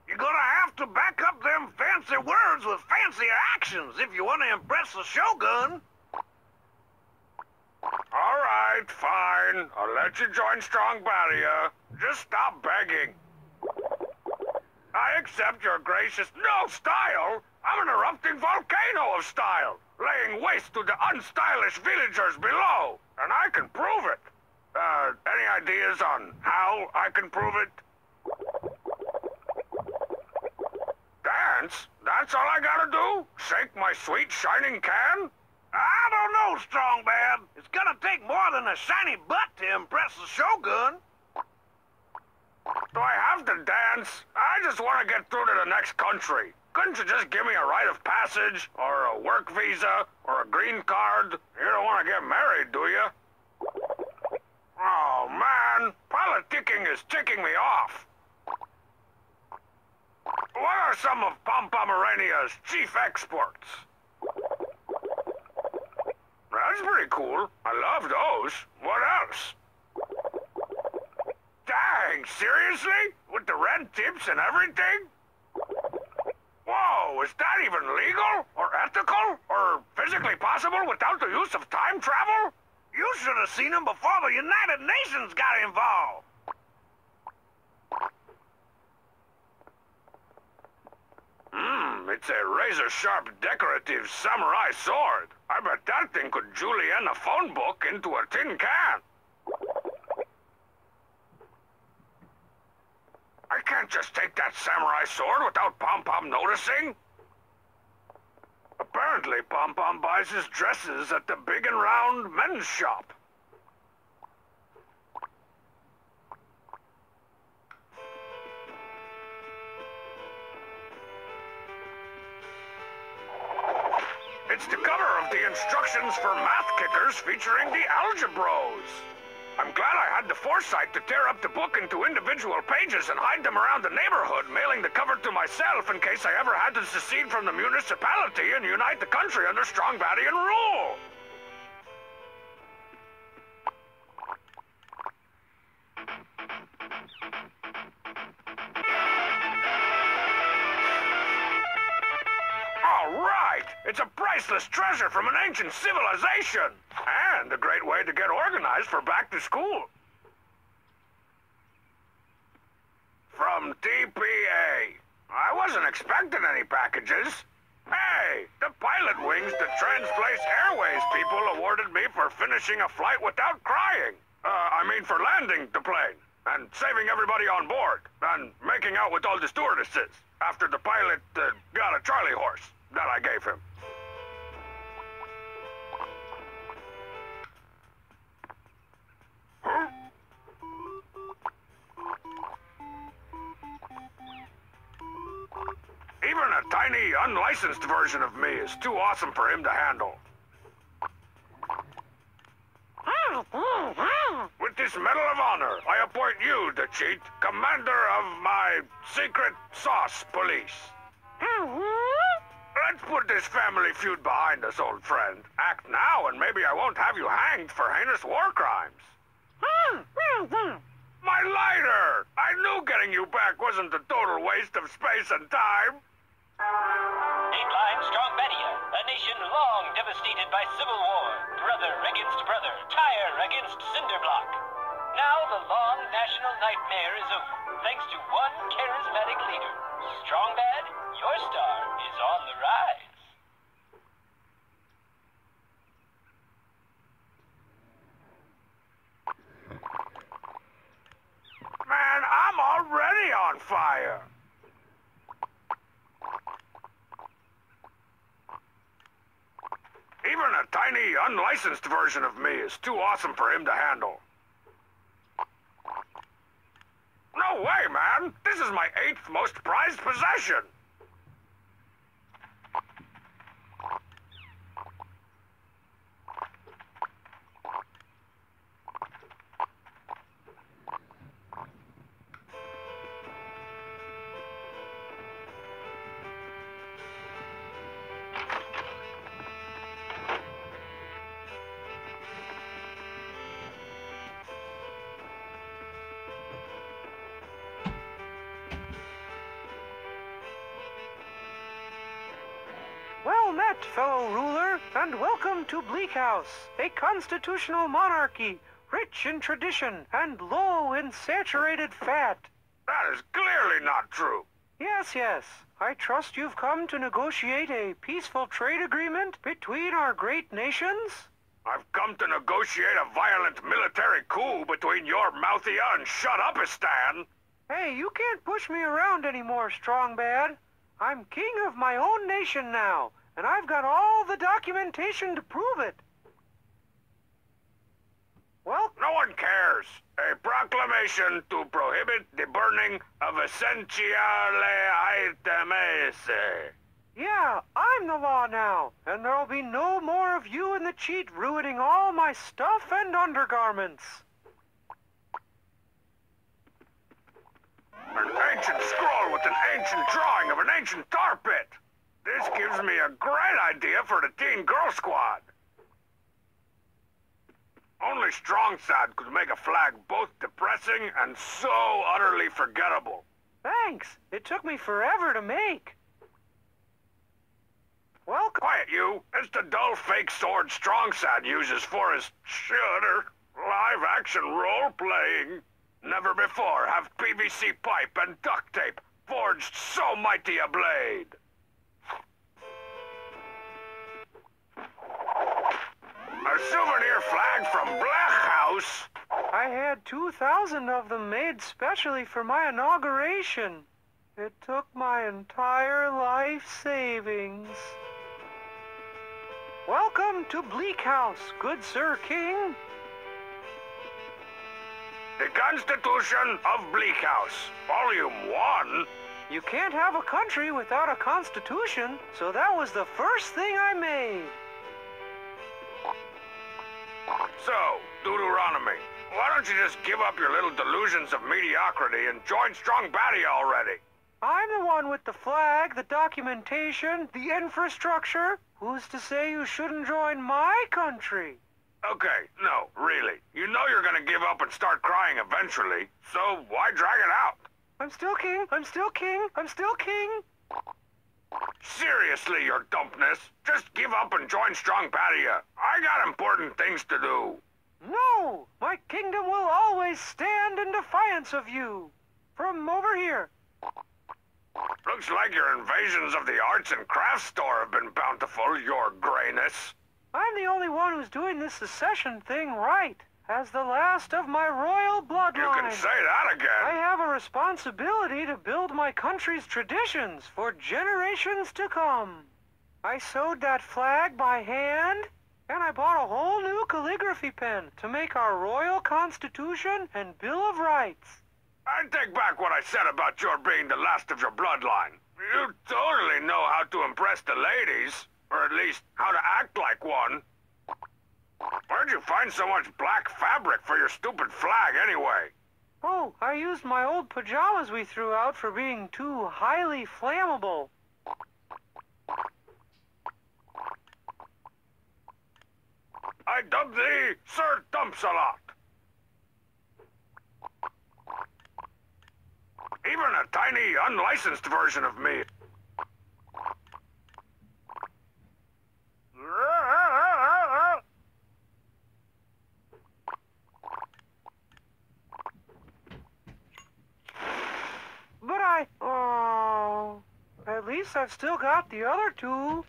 You're gonna have to back up them fancy words with fancier actions if you want to impress the Shogun. All right, fine. I'll let you join Strong Badia. Just stop begging. I accept your gracious no style. I'm an erupting volcano of style, laying waste to the unstylish villagers below, and I can prove it. Any ideas on how I can prove it? Dance? That's all I gotta do? Shake my sweet shining can? I don't know, Strong Bad. It's gonna take more than a shiny butt to impress the Shogun. Do I have to dance? I just want to get through to the next country. Couldn't you just give me a rite of passage, or a work visa, or a green card? You don't want to get married, do you? Oh, man. Politicking is ticking me off. What are some of Pomerania's chief exports? That's pretty cool. I love those. What else? Dang, seriously? With the red tips and everything? Whoa, is that even legal? Or ethical? Or physically possible without the use of time travel? You should have seen him before the United Nations got involved. It's a razor-sharp decorative samurai sword. I bet that thing could julienne a phone book into a tin can. I can't just take that samurai sword without Pom-Pom noticing. Apparently, Pom-Pom buys his dresses at the Big and Round men's shop. It's the cover of the instructions for math kickers featuring the Algebros. I'm glad I had the foresight to tear up the book into individual pages and hide them around the neighborhood, mailing the cover to myself in case I ever had to secede from the municipality and unite the country under strong Badian rule. It's a priceless treasure from an ancient civilization, and a great way to get organized for back to school. From TPA. I wasn't expecting any packages. Hey, the pilot wings the Transplace Airways people awarded me for finishing a flight without crying. For landing the plane, and saving everybody on board, and making out with all the stewardesses after the pilot got a Charlie horse that I gave him. Even a tiny, unlicensed version of me is too awesome for him to handle. With this Medal of Honor, I appoint you, the cheat, commander of my secret sauce police. Let's put this family feud behind us, old friend. Act now, and maybe I won't have you hanged for heinous war crimes. My lighter! I knew getting you back wasn't a total waste of space and time. Dateline Strong Badia, a nation long devastated by civil war, brother against brother, tire against cinder block. Now the long national nightmare is over, thanks to one charismatic leader. Strong Bad, your star is on the rise. Man, I'm already on fire. Even a tiny, unlicensed version of me is too awesome for him to handle. No way, man! This is my 8th most prized possession! Well met, fellow ruler, and welcome to Bleak House, a constitutional monarchy, rich in tradition and low in saturated fat. That is clearly not true. Yes, yes. I trust you've come to negotiate a peaceful trade agreement between our great nations? I've come to negotiate a violent military coup between your Mouthia and Shut-Upistan. Hey, you can't push me around anymore, Strong Bad. I'm king of my own nation now, and I've got all the documentation to prove it. Well, no one cares. A proclamation to prohibit the burning of essentiale items. yeah, I'm the law now, and there'll be no more of you and the cheat ruining all my stuff and undergarments. An ancient scroll with an ancient drawing of an ancient tar pit. This gives me a great idea for the teen girl squad. Only Strong Sad could make a flag both depressing and so utterly forgettable. Thanks. It took me forever to make. Well, Quiet, you. It's the dull fake sword Strong Sad uses for his shudder live-action role-playing. Never before have PVC pipe and duct tape forged so mighty a blade. A souvenir flag from Black House. I had 2,000 of them made specially for my inauguration. It took my entire life savings. Welcome to Bleak House, good Sir King. The Constitution of Bleak House, Volume 1. You can't have a country without a constitution, so that was the first thing I made. So, Deuteronomy, why don't you just give up your little delusions of mediocrity and join Strong Badia already? I'm the one with the flag, the documentation, the infrastructure. Who's to say you shouldn't join my country? Okay, no, really. You know you're gonna give up and start crying eventually, so why drag it out? I'm still king, I'm still king, I'm still king. Seriously, your dumpness. Just give up and join Strong Badia. I got important things to do. No! My kingdom will always stand in defiance of you. From over here. Looks like your invasions of the arts and crafts store have been bountiful, your grayness. I'm the only one who's doing this secession thing right. As the last of my royal bloodline. You can say that again. I have a responsibility to build my country's traditions for generations to come. I sewed that flag by hand, and I bought a whole new calligraphy pen to make our royal constitution and Bill of Rights. I take back what I said about your being the last of your bloodline. You totally know how to impress the ladies, or at least how to act like one. Where'd you find so much black fabric for your stupid flag, anyway? Oh, I used my old pajamas we threw out for being too highly flammable. I dub thee Sir Dumps-a-Lot. Even a tiny, unlicensed version of me. But oh, at least I've still got the other two.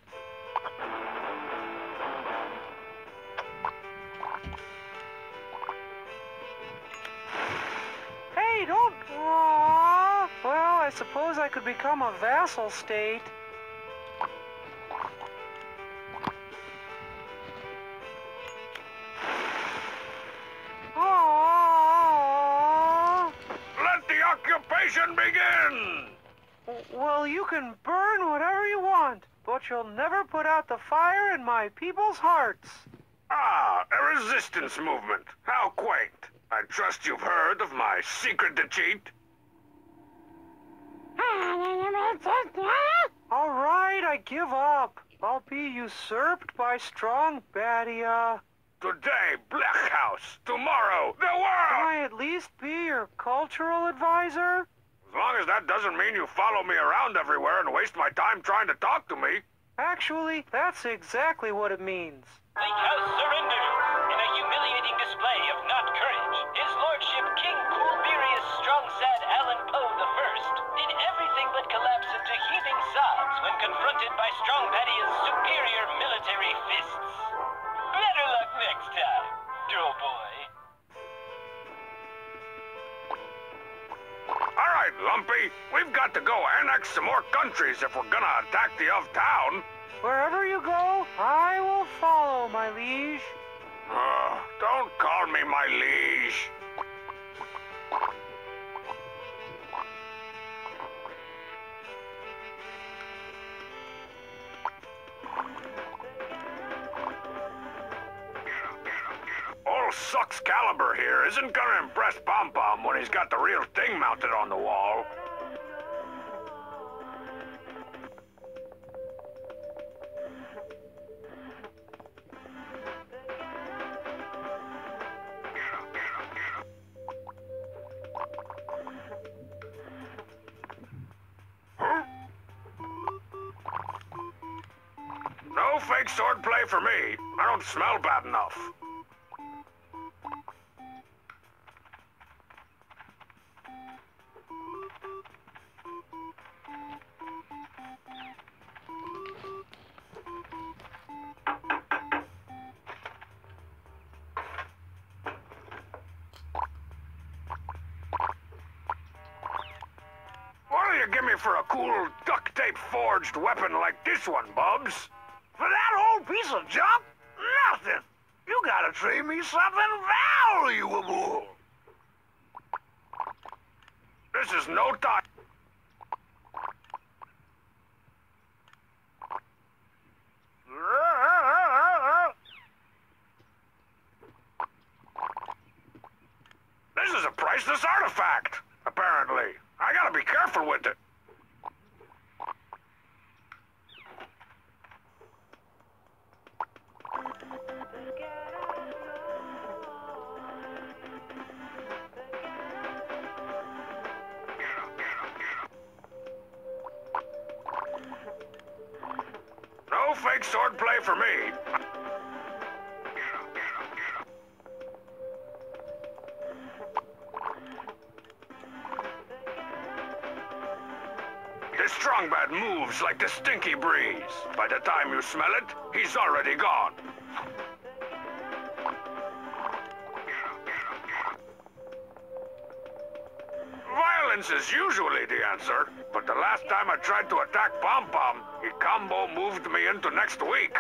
Hey, don't, well, I suppose I could become a vassal state. Let the occupation begin! Well, you can burn whatever you want, but you'll never put out the fire in my people's hearts. Ah, a resistance movement. How quaint. I trust you've heard of my secret to cheat. All right, I give up. I'll be usurped by Strong Badia. Today, Black House. Tomorrow, the Can world! I at least be your cultural advisor? As long as that doesn't mean you follow me around everywhere and waste my time trying to talk to me. Actually, that's exactly what it means. Bleak House surrendered. In a humiliating display of not courage, His Lordship King Coolberius Strongsad Allen Poe I did everything but collapse into heaving sobs when confronted by Strong Badia's superior military fists. Better luck next time, Doughboy. All right, Lumpy. We've got to go annex some more countries if we're gonna attack the of town. Wherever you go, I will follow, my liege. Don't call me my liege. Old Sucks Caliber here isn't gonna impress Pom Pom when he's got the real thing mounted on the wall. No fake swordplay for me. I don't smell bad enough. What'll you give me for a cool duct tape forged weapon like this one, Bubs? For that old piece of junk? Nothing. You gotta trade me something valuable. This is no time. This is a priceless artifact, apparently. I gotta be careful with it. No fake swordplay for me. This Strongbad moves like the stinky breeze. By the time you smell it, he's already gone. Violence is usually the answer, but the last time I tried to attack Pom Pom, he combo moved me into next week.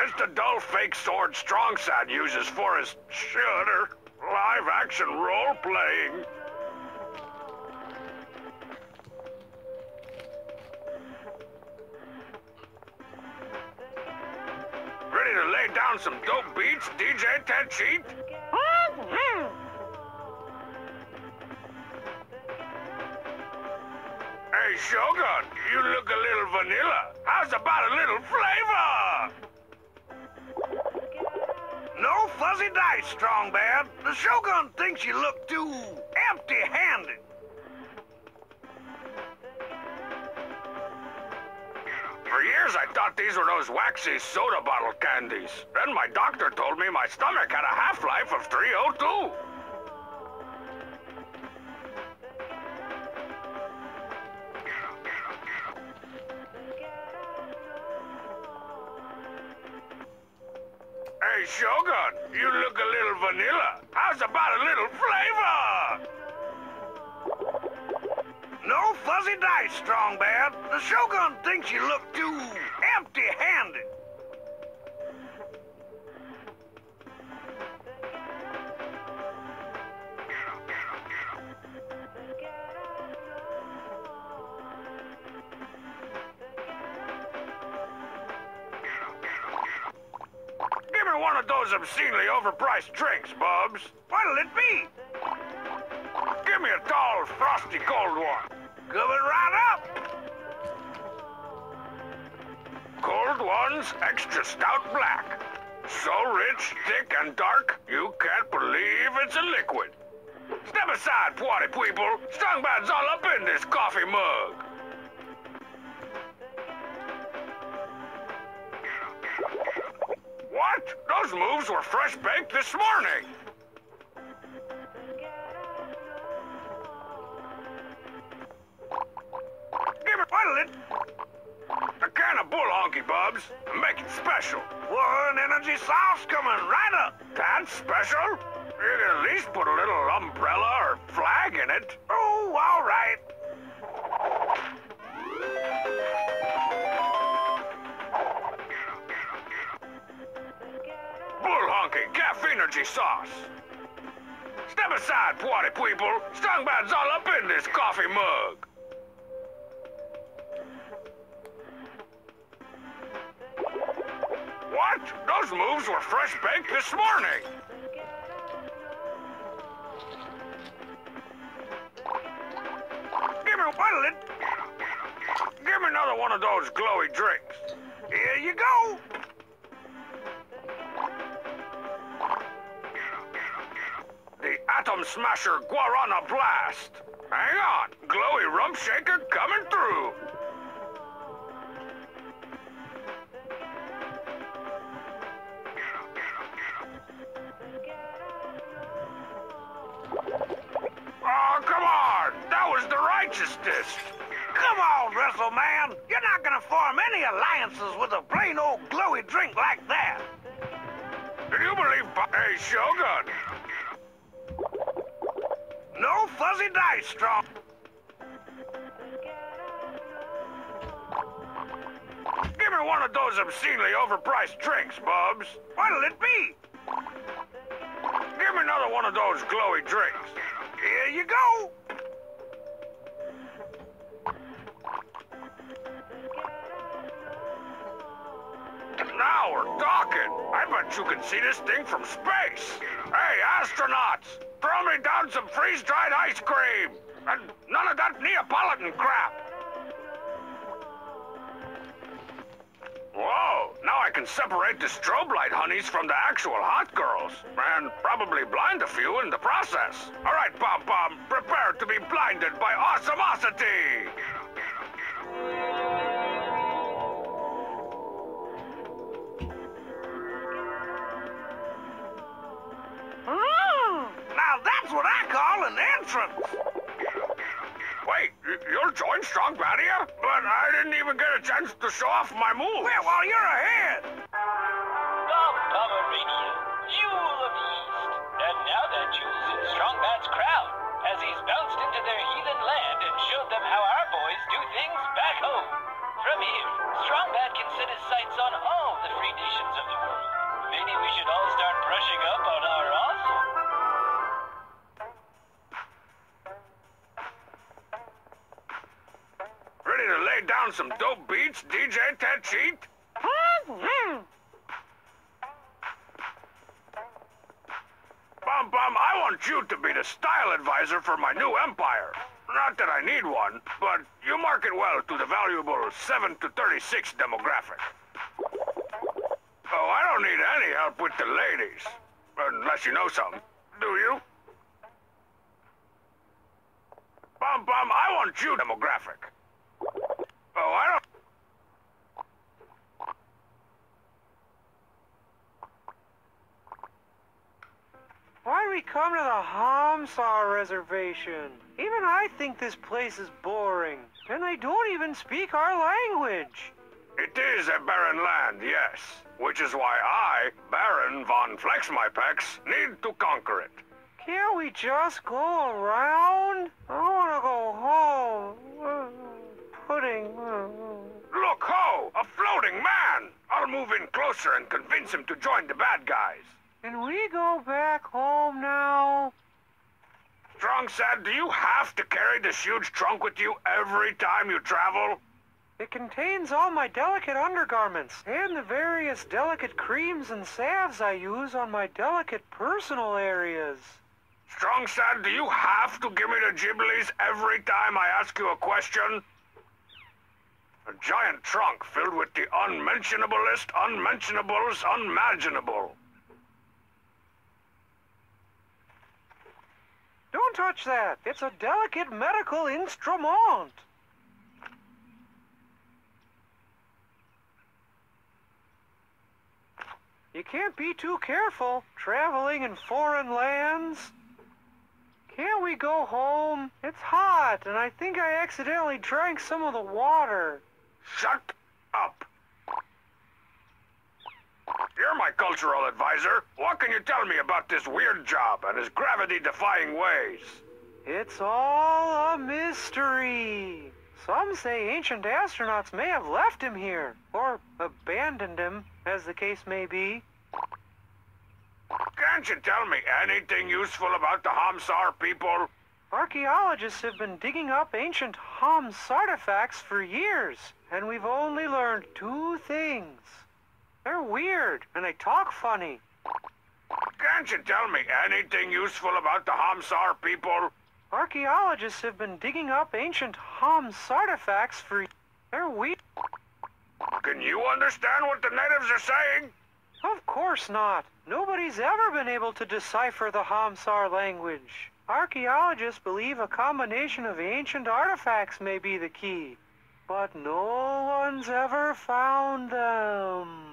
It's the dull fake sword Strongsad uses for his shooter, live-action role-playing. Ready to lay down some dope beats, DJ Ted Cheat? Hey, Shogun, you look a little vanilla. How's about a little flavor? No fuzzy dice, Strongbad. The Shogun thinks you look too empty-handed. For years, I thought these were those waxy soda bottle candies. Then my doctor told me my stomach had a half-life of 302. Hey, Shogun, you look a little vanilla. How's about a little flavor? No fuzzy dice, Strongbad. The Shogun thinks you look too empty-handed. Give me one of those obscenely overpriced drinks, Bubs. What'll it be? Give me a tall, frosty cold one. Coming right up. Cold ones, extra stout black. So rich, thick, and dark, you can't believe it's a liquid. Step aside, party people. Strongbad's all up in this coffee mug. What? Those moves were fresh baked this morning. Give it, what'll it? A can of bull honky bubs. Make it special. One energy sauce coming right up. That's special? You can at least put a little umbrella or flag in it. Oh, all right. Bull honky caffeine energy sauce. Step aside, party people. Strong Bad's all up in this coffee mug. What? Those moves were fresh baked this morning. Give me what'll it? Give me another one of those glowy drinks. Here you go. The Atom Smasher Guarana Blast. Hang on, glowy rump shaker coming through. Oh, come on! That was the righteousness! Come on, Wrestle Man. You're not gonna form any alliances with a plain old glowy drink like that. Do you believe... Hey, Shogun! No fuzzy dice, Strong. Give me one of those obscenely overpriced drinks, Bubs. What'll it be? Give me another one of those glowy drinks. Here you go. Now we're talking. I bet you can see this thing from space. Hey, astronauts, throw me down some freeze-dried ice cream. And none of that Neapolitan crap. Whoa, now I can separate the strobe light honeys from the actual hot girls. And probably blind a few in the process. All right, Pom-Pom, prepare to be blinded by awesomosity. Now that's what I call an entrance. Wait, you'll join Strong Badia? But I didn't even get a chance to show off my moves. Well, you're ahead. The Pomerania, Jewel of the East. And now that Jewel's in Strongbad's crowd, as he's bounced into their heathen land and showed them how our boys do things back home. From here, Strongbad can set his sights on all the free nations of the world. Maybe we should all start brushing up on our awesome. Ready to lay down some dope beats, DJ Ted Cheat? Bum, I want you to be the style advisor for my new empire. Not that I need one, but you market well to the valuable 7 to 36 demographic. Oh, I don't need any help with the ladies. Unless you know some. Do you? Bum, I want you demographic. Oh, I don't... Why'd we come to the Hamsar reservation? Even I think this place is boring. And they don't even speak our language. It is a barren land, yes. Which is why I, Baron von Flexmypex, need to conquer it. Can't we just go around? I want to go home. Pudding. Look, ho! A floating man! I'll move in closer and convince him to join the bad guys. Can we go back home now? Strong said, do you have to carry this huge trunk with you every time you travel? It contains all my delicate undergarments and the various delicate creams and salves I use on my delicate personal areas. Strong said, do you have to give me the Ghiblies every time I ask you a question? A giant trunk filled with the unmentionablest unmentionables unimaginable. Don't touch that. It's a delicate medical instrument. You can't be too careful traveling in foreign lands. Can't we go home? It's hot, and I think I accidentally drank some of the water. Shut up. You're my cultural advisor. What can you tell me about this weird job and his gravity-defying ways? It's all a mystery. Some say ancient astronauts may have left him here, or abandoned him, as the case may be. Can't you tell me anything useful about the Hamsar people? Archaeologists have been digging up ancient Hams artifacts for years, and we've only learned 2 things. They're weird, and they talk funny. Can't you tell me anything useful about the Hamsar people? Archaeologists have been digging up ancient Hams artifacts for... They're weird. Can you understand what the natives are saying? Of course not. Nobody's ever been able to decipher the Hamsar language. Archaeologists believe a combination of ancient artifacts may be the key, but no one's ever found them.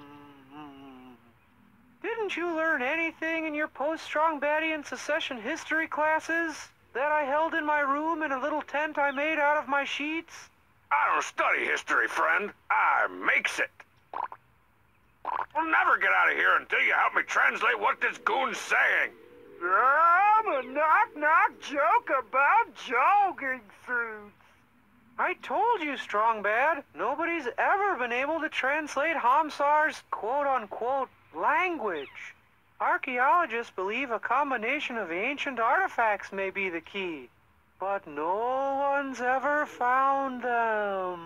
Didn't you learn anything in your post-Strongbadian secession history classes that I held in my room in a little tent I made out of my sheets? I don't study history, friend. I makes it. We'll never get out of here until you help me translate what this goon's saying. I'm a knock-knock joke about jogging suits. I told you, Strongbad, nobody's ever been able to translate Hamsar's quote-unquote language. Archaeologists believe a combination of ancient artifacts may be the key, but no one's ever found them.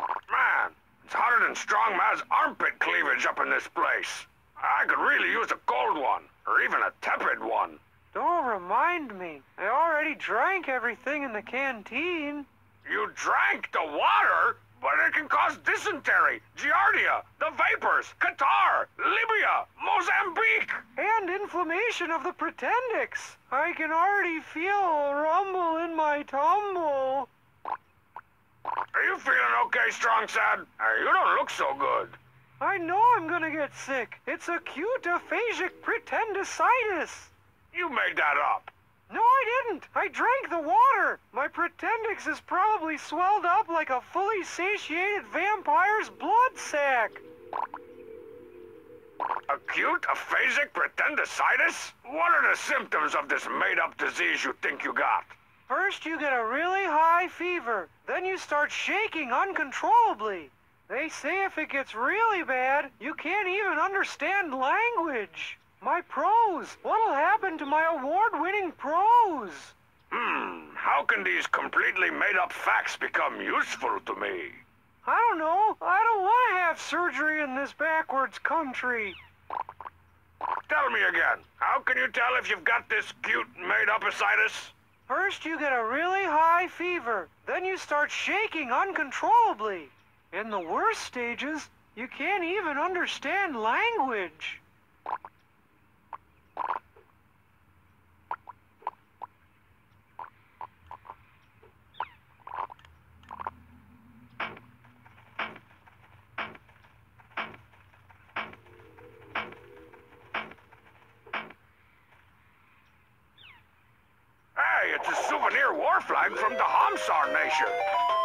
Man, it's hotter than Strong Mad's armpit cleavage up in this place. I could really use a cold one, or even a tepid one. Don't remind me. I already drank everything in the canteen. You drank the water? But it can cause dysentery, giardia, the vapors, Qatar, Libya, Mozambique. And inflammation of the pretendix. I can already feel a rumble in my tumble. Are you feeling okay, Strong Sad? You don't look so good. I know I'm gonna get sick. It's acute aphagic pretendicitis. You made that up. No, I didn't. I drank the water. My pretendix is probably swelled up like a fully satiated vampire's blood sac. Acute aphasic pretendicitis? What are the symptoms of this made-up disease you think you got? First, you get a really high fever. Then you start shaking uncontrollably. They say if it gets really bad, you can't even understand language. My prose! What'll happen to my award-winning prose? How can these completely made-up facts become useful to me? I don't know. I don't want to have surgery in this backwards country. Tell me again. How can you tell if you've got this cute made-up asitis? First, you get a really high fever. Then you start shaking uncontrollably. In the worst stages, you can't even understand language. Hey, it's a souvenir war flag from the Hamsar nation.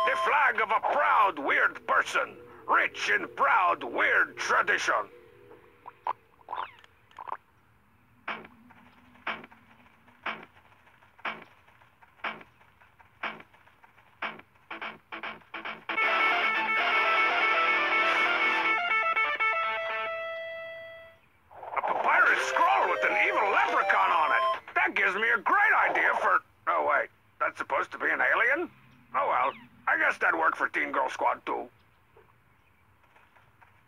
The flag of a proud, weird person. Rich in proud, weird tradition. A papyrus scroll with an evil leprechaun on it. That gives me a great idea for... Oh, wait. That's supposed to be an alien? Oh, well. I guess that'd work for Teen Girl Squad, too.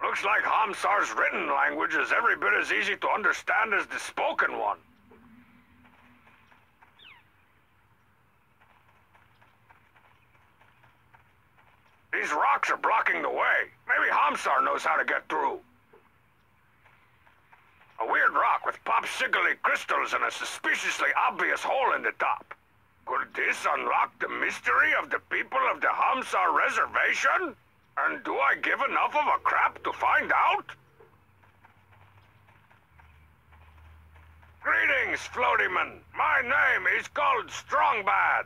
Looks like Hamsar's written language is every bit as easy to understand as the spoken one. These rocks are blocking the way. Maybe Hamsar knows how to get through. A weird rock with popsicle crystals and a suspiciously obvious hole in the top. Could this unlock the mystery of the people of the Hamsar Reservation? And do I give enough of a crap to find out? Greetings, floatyman. My name is called Strongbad.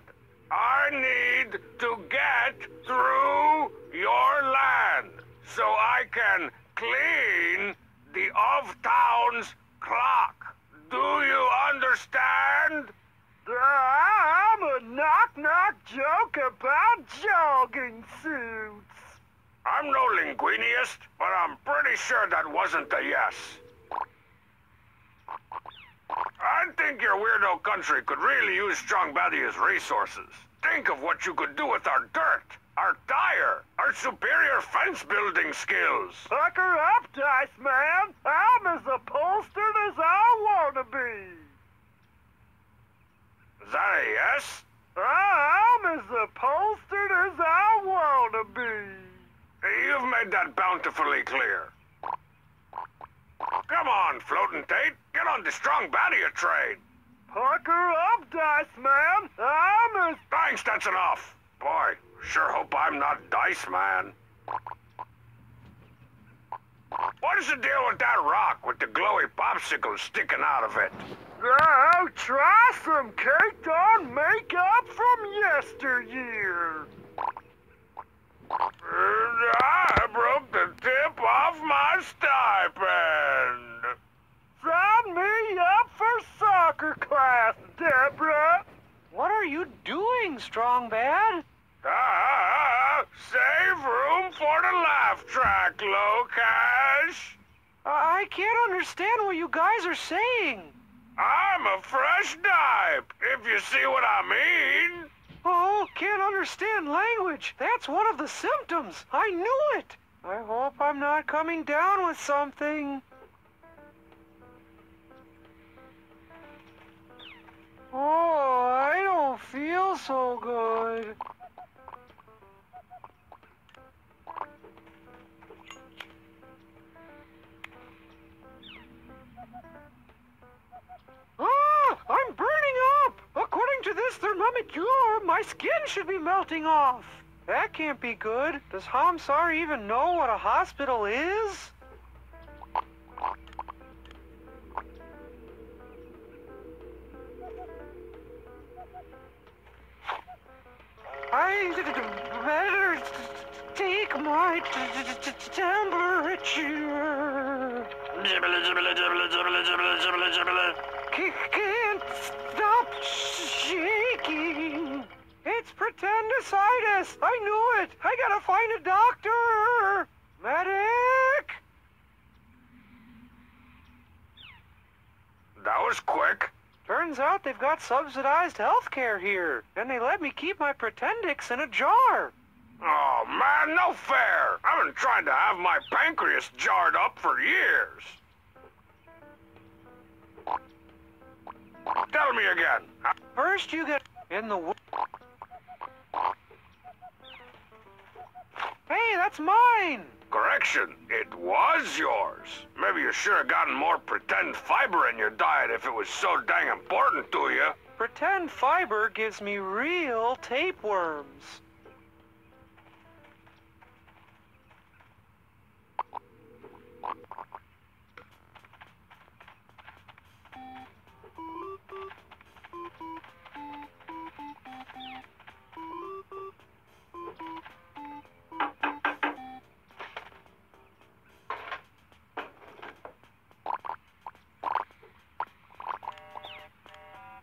I need to get through your land so I can clean the of-town's clock. Do you understand? I'm a knock-knock joke about jogging suits. I'm no linguiniast, but I'm pretty sure that wasn't a yes. I think your weirdo country could really use Strong Badia's resources. Think of what you could do with our dirt, our tire, our superior fence-building skills. Pucker up, Dice Man. I'm as upholstered as I want to be. Is that a yes? I'm as upholstered as I want to be. You've made that bountifully clear. Come on, Floating Tate. Get on the Strong Badia train. Pucker up, Dice Man. I'm as... Thanks, that's enough. Boy, sure hope I'm not Dice Man. What is the deal with that rock with the glowy popsicle sticking out of it? Oh, try some caked-on makeup from yesteryear. I broke the tip off my stipend. Sign me up for soccer class, Deborah. What are you doing, Strongbad? Save room for the laugh track, Locash. I can't understand what you guys are saying. I'm a fresh dipe, if you see what I mean. Oh, can't understand language. That's one of the symptoms. I knew it. I hope I'm not coming down with something. Oh, I don't feel so good. I'm burning up! According to this thermometer, my skin should be melting off. That can't be good. Does Hamsar even know what a hospital is? I better take my temperature. Can't stop shaking. It's pretendicitis. I knew it. I gotta find a doctor. Medic! That was quick. Turns out they've got subsidized health care here, and they let me keep my Pretendix in a jar. Oh, man, no fair. I've been trying to have my pancreas jarred up for years. Tell me again. First you get in the... Hey, that's mine! Correction, it was yours. Maybe you should have gotten more pretend fiber in your diet if it was so dang important to you. Pretend fiber gives me real tapeworms.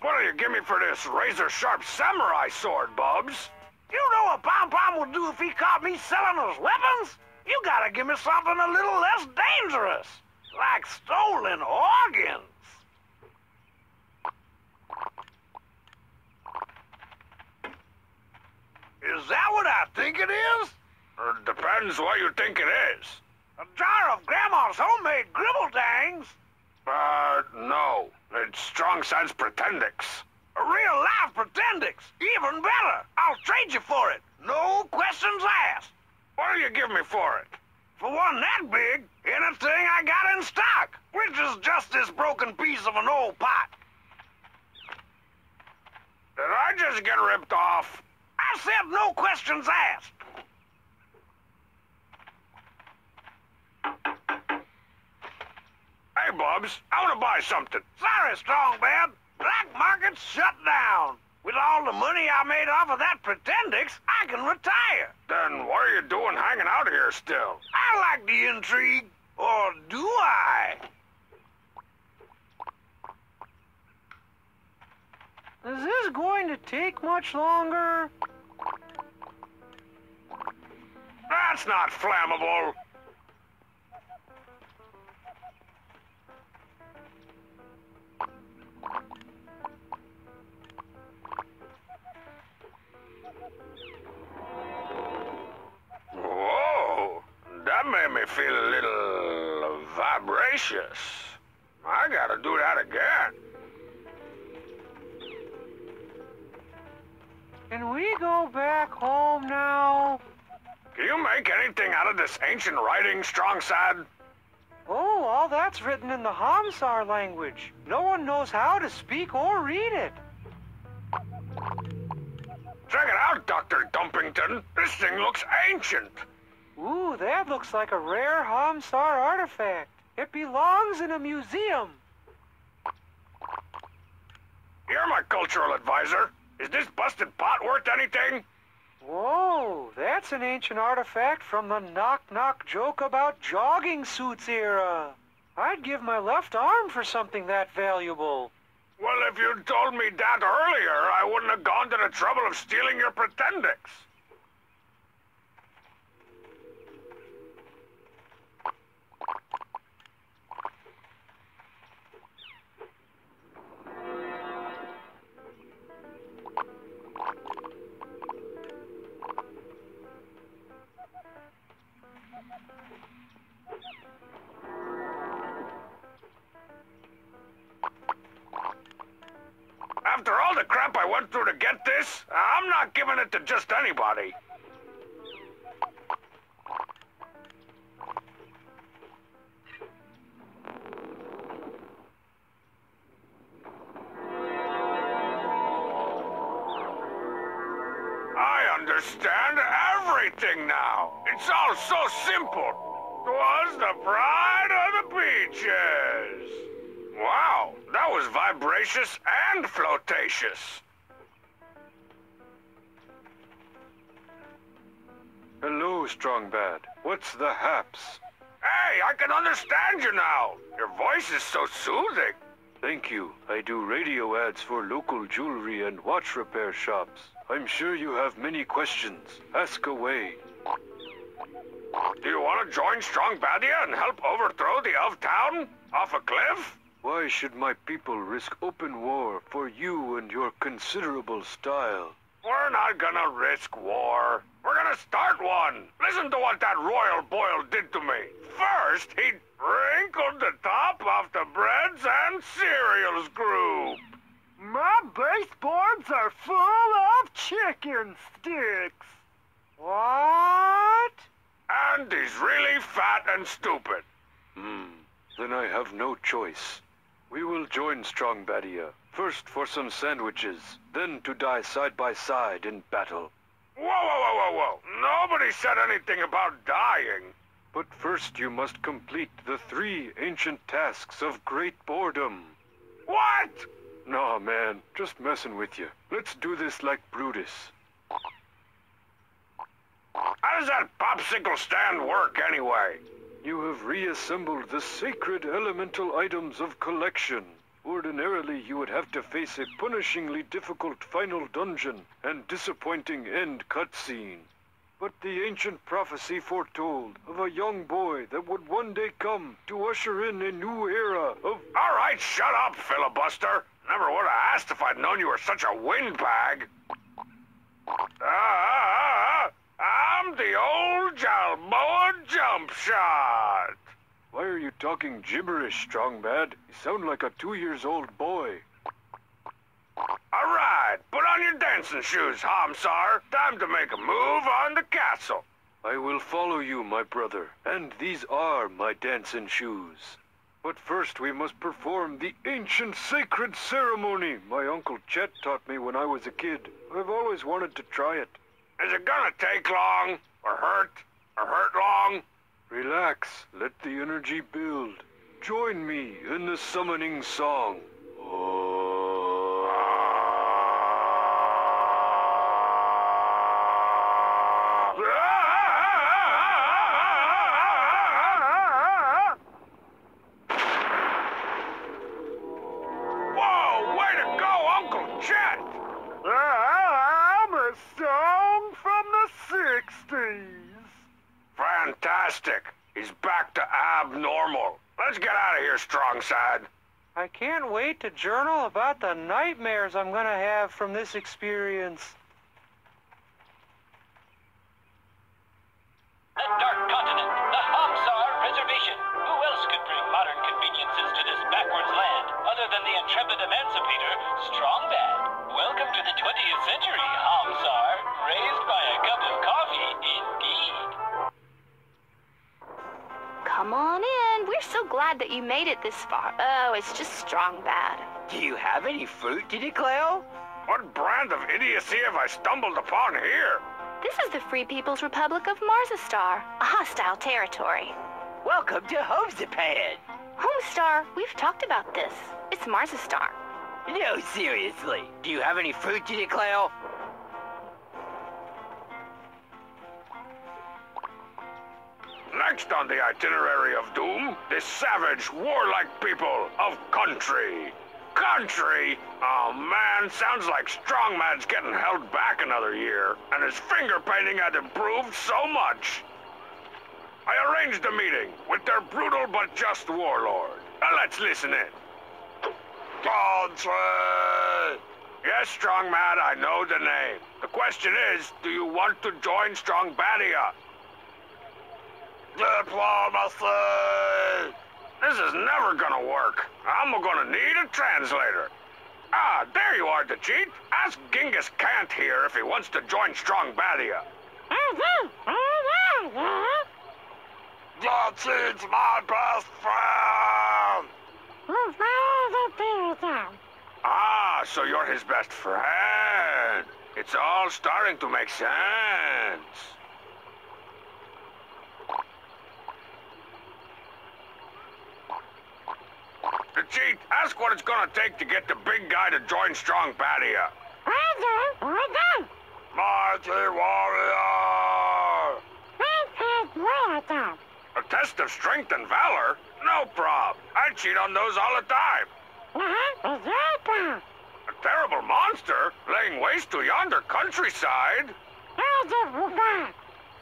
What'll you give me for this razor-sharp samurai sword, Bubs? You know what Pom-Pom would do if he caught me selling those weapons? You gotta give me something a little less dangerous, like stolen organs. Is that what I think it is? It depends what you think it is. A jar of Grandma's homemade gribble-dangs? No. It's Strong Sense Pretendix. A real-life Pretendix. Even better. I'll trade you for it. No questions asked. What'll you give me for it? For one that big, anything I got in stock, which is just this broken piece of an old pot. Did I just get ripped off? I said no questions asked. Hey, Bubs, I want to buy something. Sorry, Strongbad. Black market's shut down. With all the money I made off of that Pretendix, I can retire. Then what are you doing hanging out here still? I like the intrigue. Or do I? Is this going to take much longer? That's not flammable. Whoa, that made me feel a little vibracious. I gotta do that again. Can we go back home now? Can you make anything out of this ancient writing, Strongside? Oh, all that's written in the Hamsar language. No one knows how to speak or read it. Check it out, Dr. Dumpington. This thing looks ancient. Ooh, that looks like a rare Hamsar artifact. It belongs in a museum. You're my cultural advisor. Is this busted pot worth anything? Whoa, that's an ancient artifact from the knock-knock joke about jogging suits era. I'd give my left arm for something that valuable. Well, if you'd told me that earlier, I wouldn't have gone to the trouble of stealing your Pretendix. After all the crap I went through to get this, I'm not giving it to just anybody. I understand everything now. It's all so simple. 'Twas the pride of the beaches. Wow, that was vibracious and flotacious. Hello, Strongbad. What's the haps? Hey, I can understand you now. Your voice is so soothing. Thank you. I do radio ads for local jewelry and watch repair shops. I'm sure you have many questions. Ask away. Do you want to join Strong Badia and help overthrow the Elf Town off a cliff? Why should my people risk open war for you and your considerable style? We're not gonna risk war. We're gonna start one. Listen to what that royal boil did to me. First, he wrinkled the top off the breads and cereals group. My baseboards are full of chicken sticks. What? And he's really fat and stupid. Then I have no choice. We will join Strong Badia. First for some sandwiches, then to die side by side in battle. Whoa, whoa, whoa, whoa, whoa. Nobody said anything about dying. But first you must complete the 3 ancient tasks of great boredom. What? Nah, man, just messing with you. Let's do this like Brutus. How does that popsicle stand work anyway? You have reassembled the sacred elemental items of collection. Ordinarily, you would have to face a punishingly difficult final dungeon and disappointing end cutscene. But the ancient prophecy foretold of a young boy that would one day come to usher in a new era of... All right, shut up, filibuster. Never would have asked if I'd known you were such a windbag. I'm the old Jalboa jump shot. Why are you talking gibberish, Strongbad? You sound like a 2-year-old boy. All right, put on your dancing shoes, Hamsar. Time to make a move on the castle. I will follow you, my brother, and these are my dancing shoes. But first we must perform the ancient sacred ceremony my Uncle Chet taught me when I was a kid. I've always wanted to try it. Is it gonna take long, or hurt long? Relax, let the energy build. Join me in the summoning song. Whoa, way to go, Uncle Chet! I'm a song from the 60s. Fantastic. He's back to abnormal. Let's get out of here, strong side. I can't wait to journal about the nightmares I'm gonna have from this experience. The Dark Continent, the Hamsar Reservation. Who else could bring modern conveniences to this backwards land other than the intrepid emancipator, Strongbad? Welcome to the 20th century, Hamsar. Raised by a cup of coffee, indeed. Come on in. We're so glad that you made it this far. Oh, it's just strong bad. Do you have any fruit to declare? What brand of idiocy have I stumbled upon here? This is the Free People's Republic of Marzastar, a hostile territory. Welcome to Homesapad. Homestar, we've talked about this. It's Marzastar. No, seriously. Do you have any fruit to declare? Next on the itinerary of doom, the savage, warlike people of country. Country? Oh man, sounds like Strongman's getting held back another year, and his finger painting had improved so much. I arranged a meeting with their brutal but just warlord. Now let's listen in. Country! Yes, Strongman, I know the name. The question is, do you want to join Strong Badia? Diplomacy! This is never gonna work. I'm gonna need a translator. Ah, there you are, the cheat. Ask Genghis Kant here if he wants to join Strong Badia. The cheat's my best friend! Ah, so you're his best friend. It's all starting to make sense. The cheat, ask what it's gonna take to get the big guy to join Strong Badia. Mighty warrior! A test of strength and valor? No prob. I cheat on those all the time. A terrible monster laying waste to yonder countryside?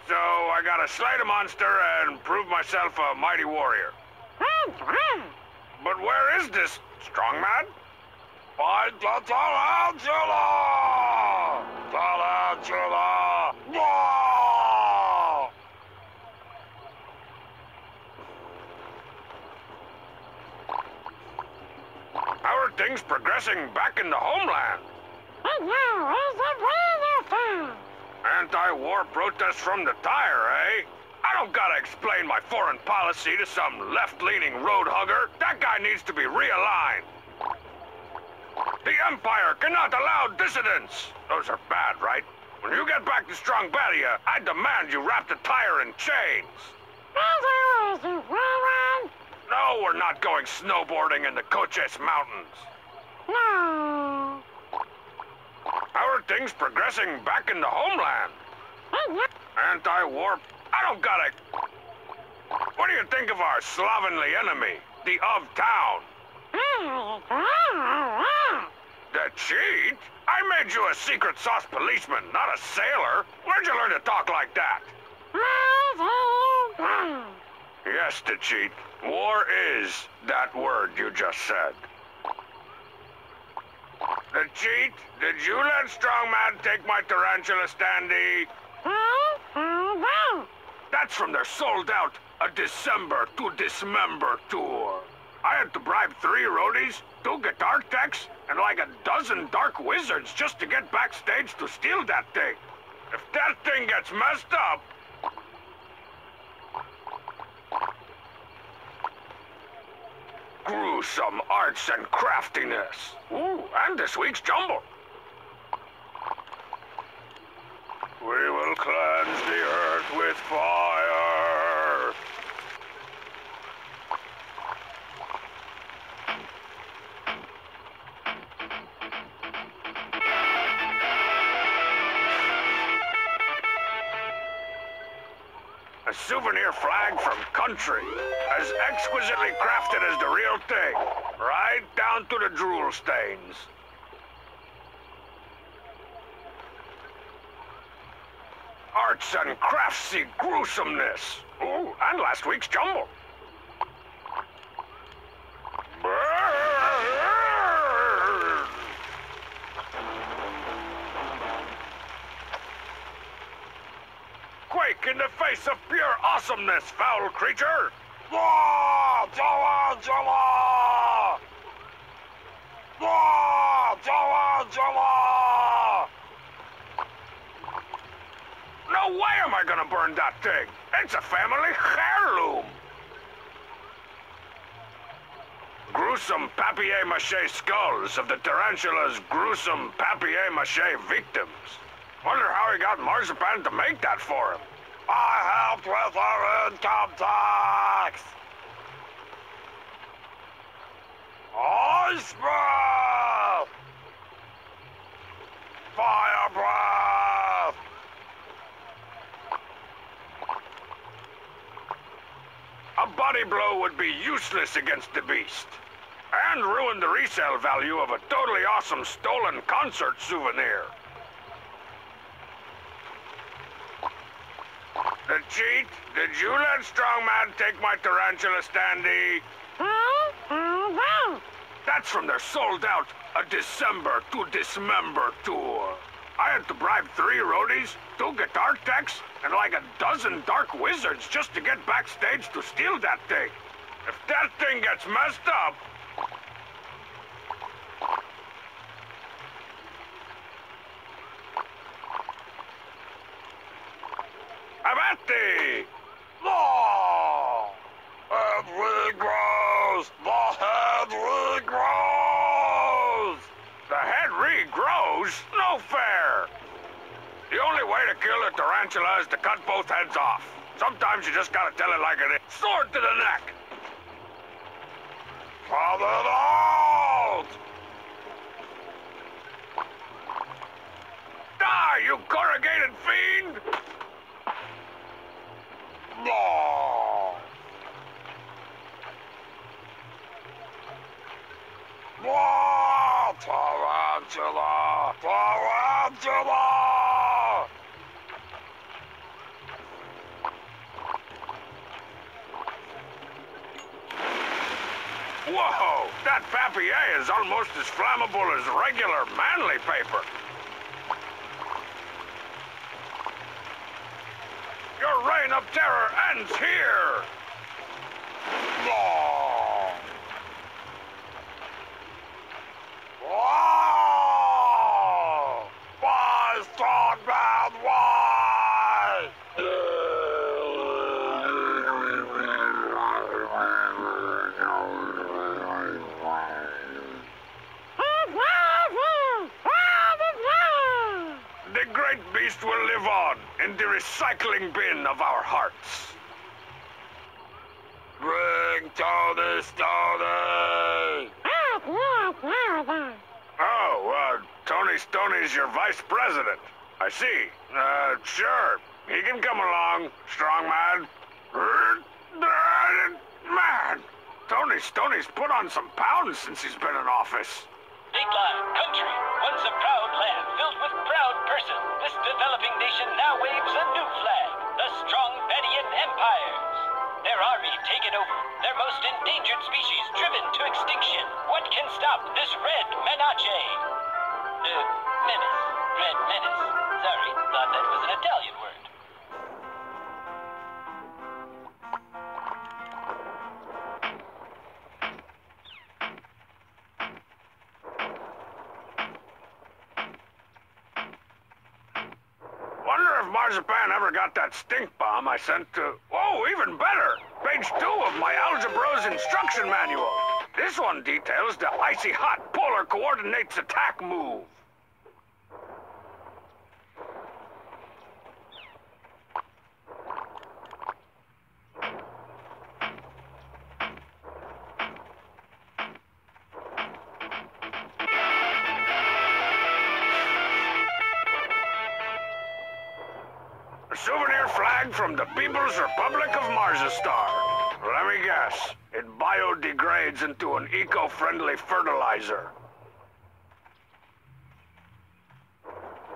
So I gotta slay the monster and prove myself a mighty warrior. But where is this strongman? By the tarantula! Tarantula! Whoa! How are things progressing back in the homeland? Anti-war protests from the tire, eh? I don't gotta explain my foreign policy to some left-leaning road hugger. That guy needs to be realigned. The Empire cannot allow dissidents. Those are bad, right? When you get back to Strong Badia, I demand you wrap the tire in chains. No, we're not going snowboarding in the Coches Mountains. No. How are things progressing back in the homeland? Anti-war... I don't gotta... What do you think of our slovenly enemy, the of town? The cheat? I made you a secret sauce policeman, not a sailor. Where'd you learn to talk like that? Yes, the cheat. War is that word you just said. The cheat, did you let Strongman take my tarantula standee? That's from their sold-out A December to Dismember tour. I had to bribe 3 roadies, 2 guitar techs, and like a dozen dark wizards just to get backstage to steal that thing. If that thing gets messed up... Gruesome arts and craftiness. Ooh, and this week's jumble. We will cleanse the earth with fire. souvenir flag from country. As exquisitely crafted as the real thing. Right down to the drool stains. Arts and craftsy gruesomeness. Ooh, and last week's jumble. Quake in the face of pure awesomeness, foul creature! Wah! Jala! Jala! Wah! Jala! Jala! No way am I gonna burn that thing! It's a family heirloom! Gruesome papier-mâché skulls of the tarantula's gruesome papier-mâché victims. Wonder how he got Marzipan to make that for him. I helped with our income tax! Ice breath! Fire breath! A body blow would be useless against the beast. And ruin the resale value of a totally awesome stolen concert souvenir. The cheat? Did you let Strongman take my tarantula standee? That's from their sold-out A December to Dismember tour. I had to bribe 3 roadies, 2 guitar techs, and like a dozen dark wizards just to get backstage to steal that thing. If that thing gets messed up... Avanti! Law! Head regrows! The head regrows! The head regrows? No fair! The only way to kill a tarantula is to cut both heads off. Sometimes you just gotta tell it like it is. Sword to the neck! Cut it out! Die, you corrugated fiend! Law! Law! Tarantula! Tarantula! Whoa! That papier is almost as flammable as regular manly paper. Your reign of terror ends here! Law! Law! Why, Strongman, why? The great beast will live on in the recycling bin of our hearts. Bring Tony Stoney! Oh, Tony Stoney's your vice president. I see. Sure. He can come along, Strongman. Man, Tony Stoney's put on some pounds since he's been in office. Dateline, country, once a proud land filled with proud persons, this developing nation now waves a new flag, the Strongbadian Empires. Their army taken over, their most endangered species driven to extinction. What can stop this red menace? Menace. Red menace. Sorry, thought that was an Italian word. Wonder if Marzipan ever got that stink bomb I sent to... Oh, even better! Page 2 of my Algebro's instruction manual. This one details the icy hot polar coordinates attack move. A souvenir flag from the People's Republic of Marzastar. Let me guess, it biodegrades into an eco-friendly fertilizer.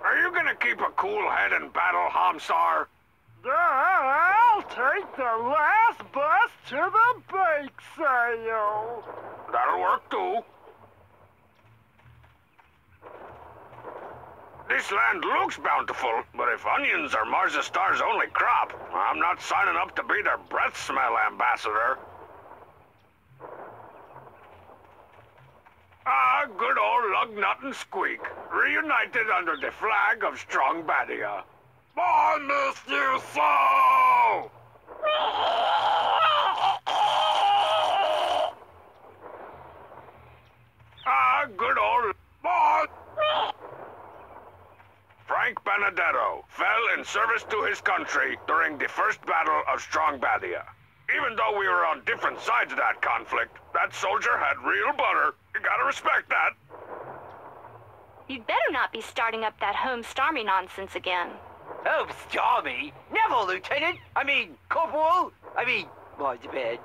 Are you gonna keep a cool head in battle, Hamsar? I'll take the last bus to the bake sale. That'll work too. This land looks bountiful, but if onions are Marzastar's only crop, I'm not signing up to be their breath smell ambassador. Ah, good old Lugnut and Squeak, reunited under the flag of strong Badia. I missed you so! Ah, good old... Frank Benedetto fell in service to his country during the first battle of Strong Badia. Even though we were on different sides of that conflict, that soldier had real butter. You gotta respect that. You'd better not be starting up that home starmy nonsense again. Oh, Stormy. Never, Lieutenant. Corporal. My bad.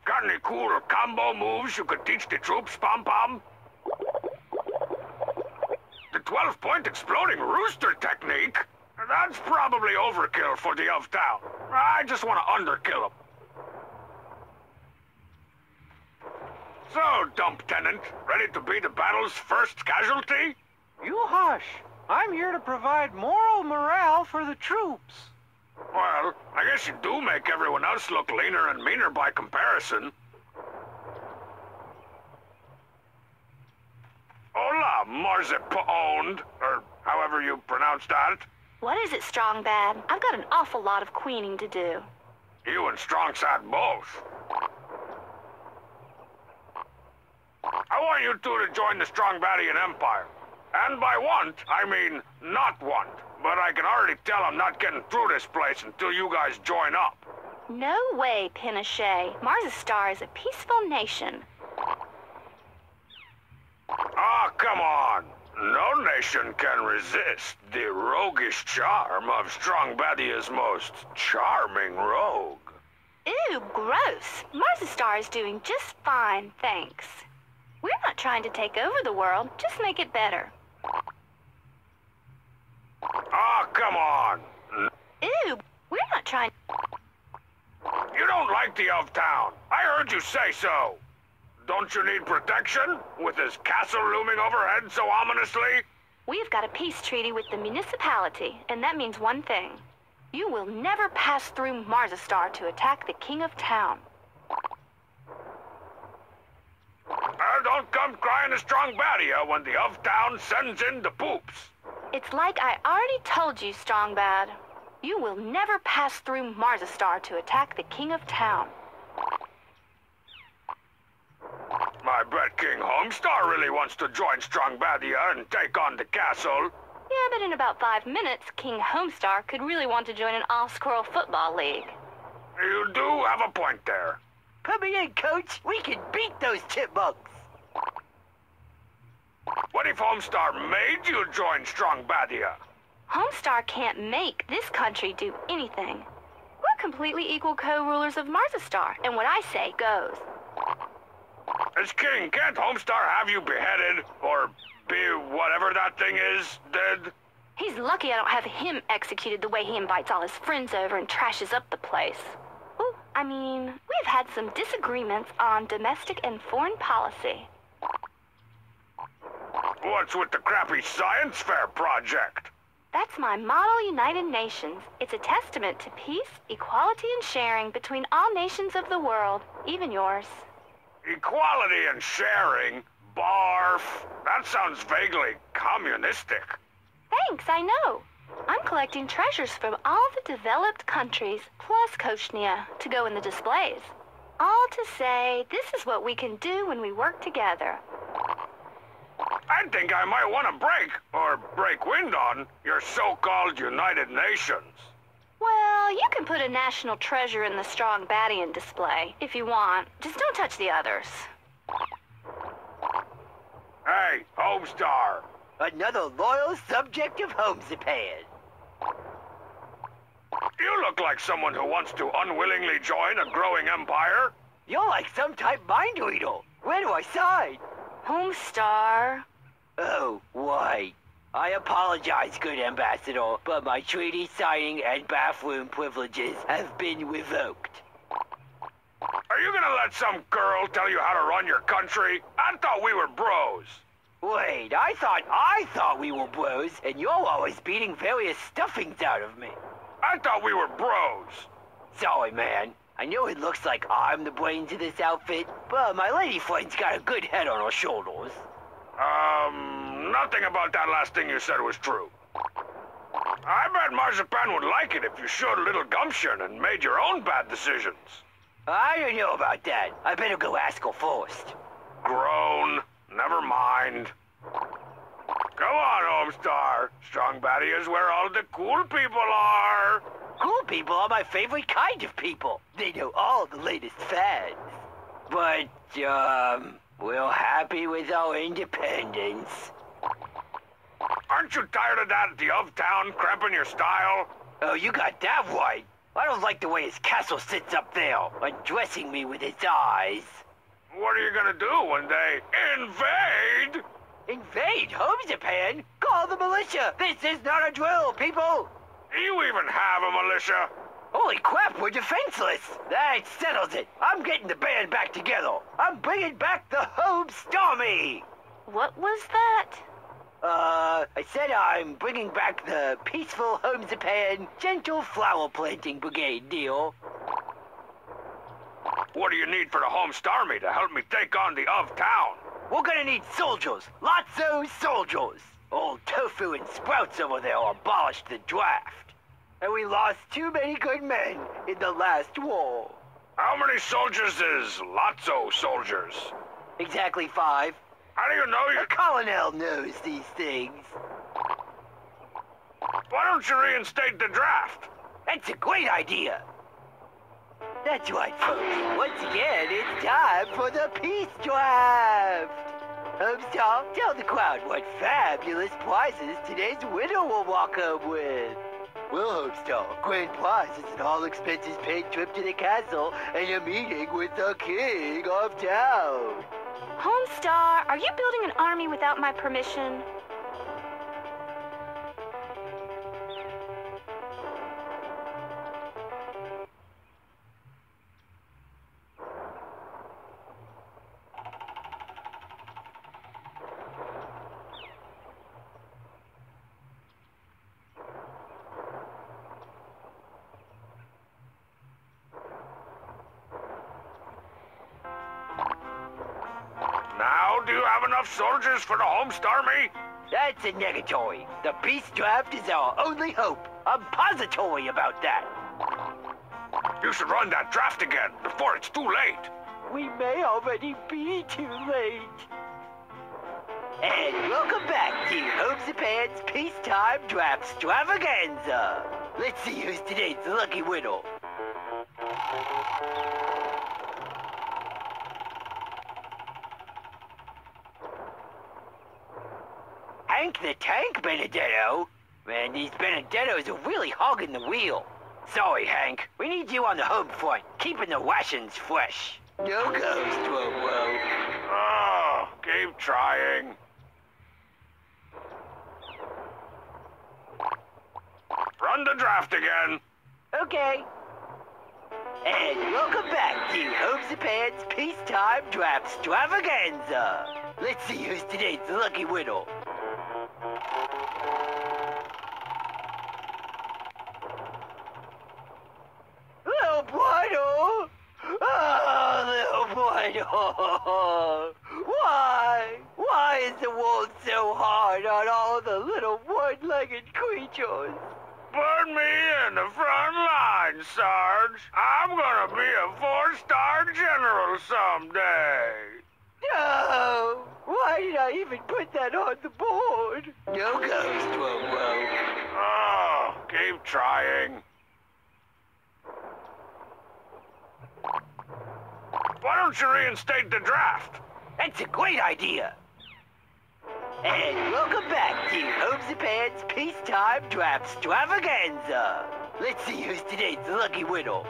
Got any cool combo moves you could teach the troops, Pom-Pom? The 12-point exploding rooster technique? That's probably overkill for the of town. I just want to underkill them. So, Dump Tenant, ready to be the battle's first casualty? You hush. I'm here to provide moral morale for the troops. Well, I guess you do make everyone else look leaner and meaner by comparison. Hola, Marzipa-owned, or however you pronounce that. What is it, Strong Bad? I've got an awful lot of queening to do. You and Strong Sad both. I want you two to join the Strong Badian Empire. And by want, I mean not want. But I can already tell I'm not getting through this place until you guys join up. No way, Pinochet. Marzastar is a peaceful nation. Ah, come on. No nation can resist the roguish charm of Strong Badia's most charming rogue. Ew, gross. Marzastar is doing just fine, thanks. We're not trying to take over the world, just make it better. Ah, come on. Ew, we're not trying... You don't like the of town. I heard you say so. Don't you need protection, with his castle looming overhead so ominously? We've got a peace treaty with the municipality, and that means one thing. You will never pass through Marzastar to attack the king of town. Don't come crying to Strong Badia when the of town sends in the poops. It's like I already told you, Strong Bad. You will never pass through Marzastar to attack the king of town. I bet King Homestar really wants to join Strong Badia and take on the castle. Yeah, but in about 5 minutes, King Homestar could really want to join an all-squirrel football league. You do have a point there. Put me in, Coach. We can beat those chipmunks. What if Homestar made you join Strong Badia? Homestar can't make this country do anything. We're completely equal co-rulers of Marzastar, and what I say goes. As king, can't Homestar have you beheaded, or be whatever that thing is, dead? He's lucky I don't have him executed the way he invites all his friends over and trashes up the place. Ooh, we've had some disagreements on domestic and foreign policy. What's with the crappy science fair project? That's my Model United Nations. It's a testament to peace, equality, and sharing between all nations of the world, even yours. Equality and sharing? Barf. That sounds vaguely communistic. Thanks, I know. I'm collecting treasures from all the developed countries, plus Koshnia, to go in the displays. All to say, this is what we can do when we work together. I think I might want to break wind on your so-called United Nations. Well, you can put a national treasure in the Strong Badian display, if you want. Just don't touch the others. Hey, Homestar. Another loyal subject of Homesapan. You look like someone who wants to unwillingly join a growing empire. You're like some type mind reader. Where do I sign? Homestar. Oh, right. I apologize, good ambassador, but my treaty signing and bathroom privileges have been revoked. Are you gonna let some girl tell you how to run your country? I thought we were bros. Wait, I thought we were bros, and you're always beating various stuffings out of me. I thought we were bros. Sorry, man. I know it looks like I'm the brains of this outfit, but my lady friend's got a good head on her shoulders. Nothing about that last thing you said was true. I bet Marzipan would like it if you showed a little gumption and made your own bad decisions. I don't know about that. I better go ask her first. Grown. Never mind. Go on, Homestar. Strong Badia is where all the cool people are. Cool people are my favorite kind of people. They know all the latest fads. But, we're happy with our independence. Aren't you tired of that the of town cramping your style? Oh, you got that right. I don't like the way his castle sits up there, undressing me with his eyes. What are you gonna do when they invade? Invade home Japan? Call the militia! This is not a drill, people! Do you even have a militia? Holy crap, we're defenseless! That settles it. I'm getting the band back together. I'm bringing back the Home Stormy! What was that? I said I'm bringing back the peaceful Home Japan gentle flower planting brigade deal. What do you need for the Home Stormy to help me take on the of town? We're gonna need soldiers. Lots of soldiers. Old Tofu and Sprouts over there abolished the draft. And we lost too many good men in the last war. How many soldiers is Lotso soldiers? Exactly 5. How do you know you... The colonel knows these things. Why don't you reinstate the draft? That's a great idea. That's right, folks. Once again, it's time for the peace draft. Homestar, tell the crowd what fabulous prizes today's winner will walk home with. Well, Homestar, grand prize is an all-expenses-paid trip to the castle and a meeting with the king of town. Homestar, are you building an army without my permission? Now, do you have enough soldiers for the Home Stormy? That's a negatory. The peace draft is our only hope. I'm pository about that. You should run that draft again before it's too late. We may already be too late. And welcome back to Home Japan's Peacetime Draft Extravaganza. Let's see who's today's lucky winner. Hank the Tank Benedetto? Man, these Benedettos are really hogging the wheel. Sorry, Hank. We need you on the home front, keeping the rations fresh. No ghost, Whoa. Oh, keep trying. Run the draft again. Okay. And welcome back to Home Japan's Peacetime Draft Extravaganza. Let's see who's today's lucky winner. Little Bridle! Oh, little Bridle! Why is the world so hard on all the little one-legged creatures? Put me in the front line, Sarge. I'm gonna be a 4-star general someday. No! Why did I even put that on the board? No ghost, Whoa. Oh, keep trying. Why don't you reinstate the draft? That's a great idea. And welcome back to Home Japan's Peacetime Draft Extravaganza. Let's see who's today's lucky winner.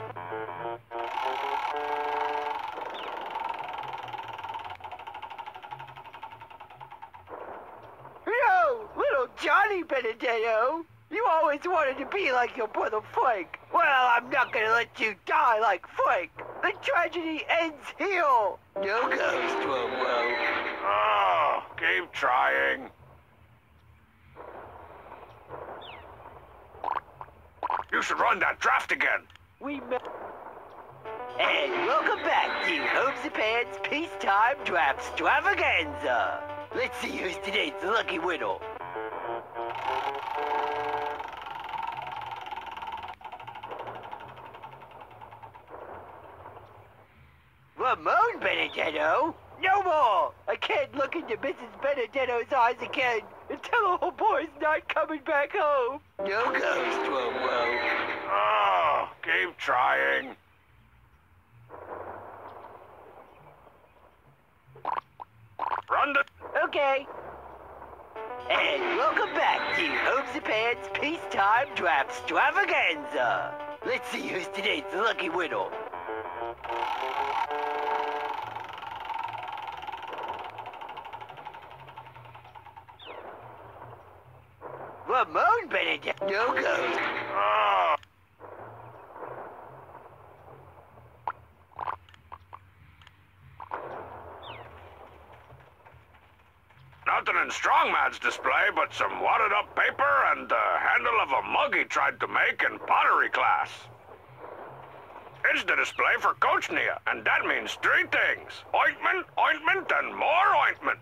Yo, little Johnny Benedetto. You always wanted to be like your brother Frank. Well, I'm not gonna let you die like Frank. The tragedy ends here. No ghost won't woke. Oh, keep trying. You should run that draft again. We met. And welcome back to Homes and Pans Peacetime Draft Extravaganza. Let's see who's today's lucky winner. Ramon Benedetto? No more! I can't look into Mrs. Benedetto's eyes again until her boy's not coming back home. No ghost won't woke. Oh, keep trying. Run the... Okay. And welcome back to Homes and Pans Peacetime Draft Extravaganza. Let's see who's today's lucky winner. Ramon Benedetto. No ghost. Oh. Nothing in Strongman's display but some wadded up paper and the handle of a mug he tried to make in pottery class. It's the display for Coach Nia, and that means three things. Ointment, ointment, and more ointment.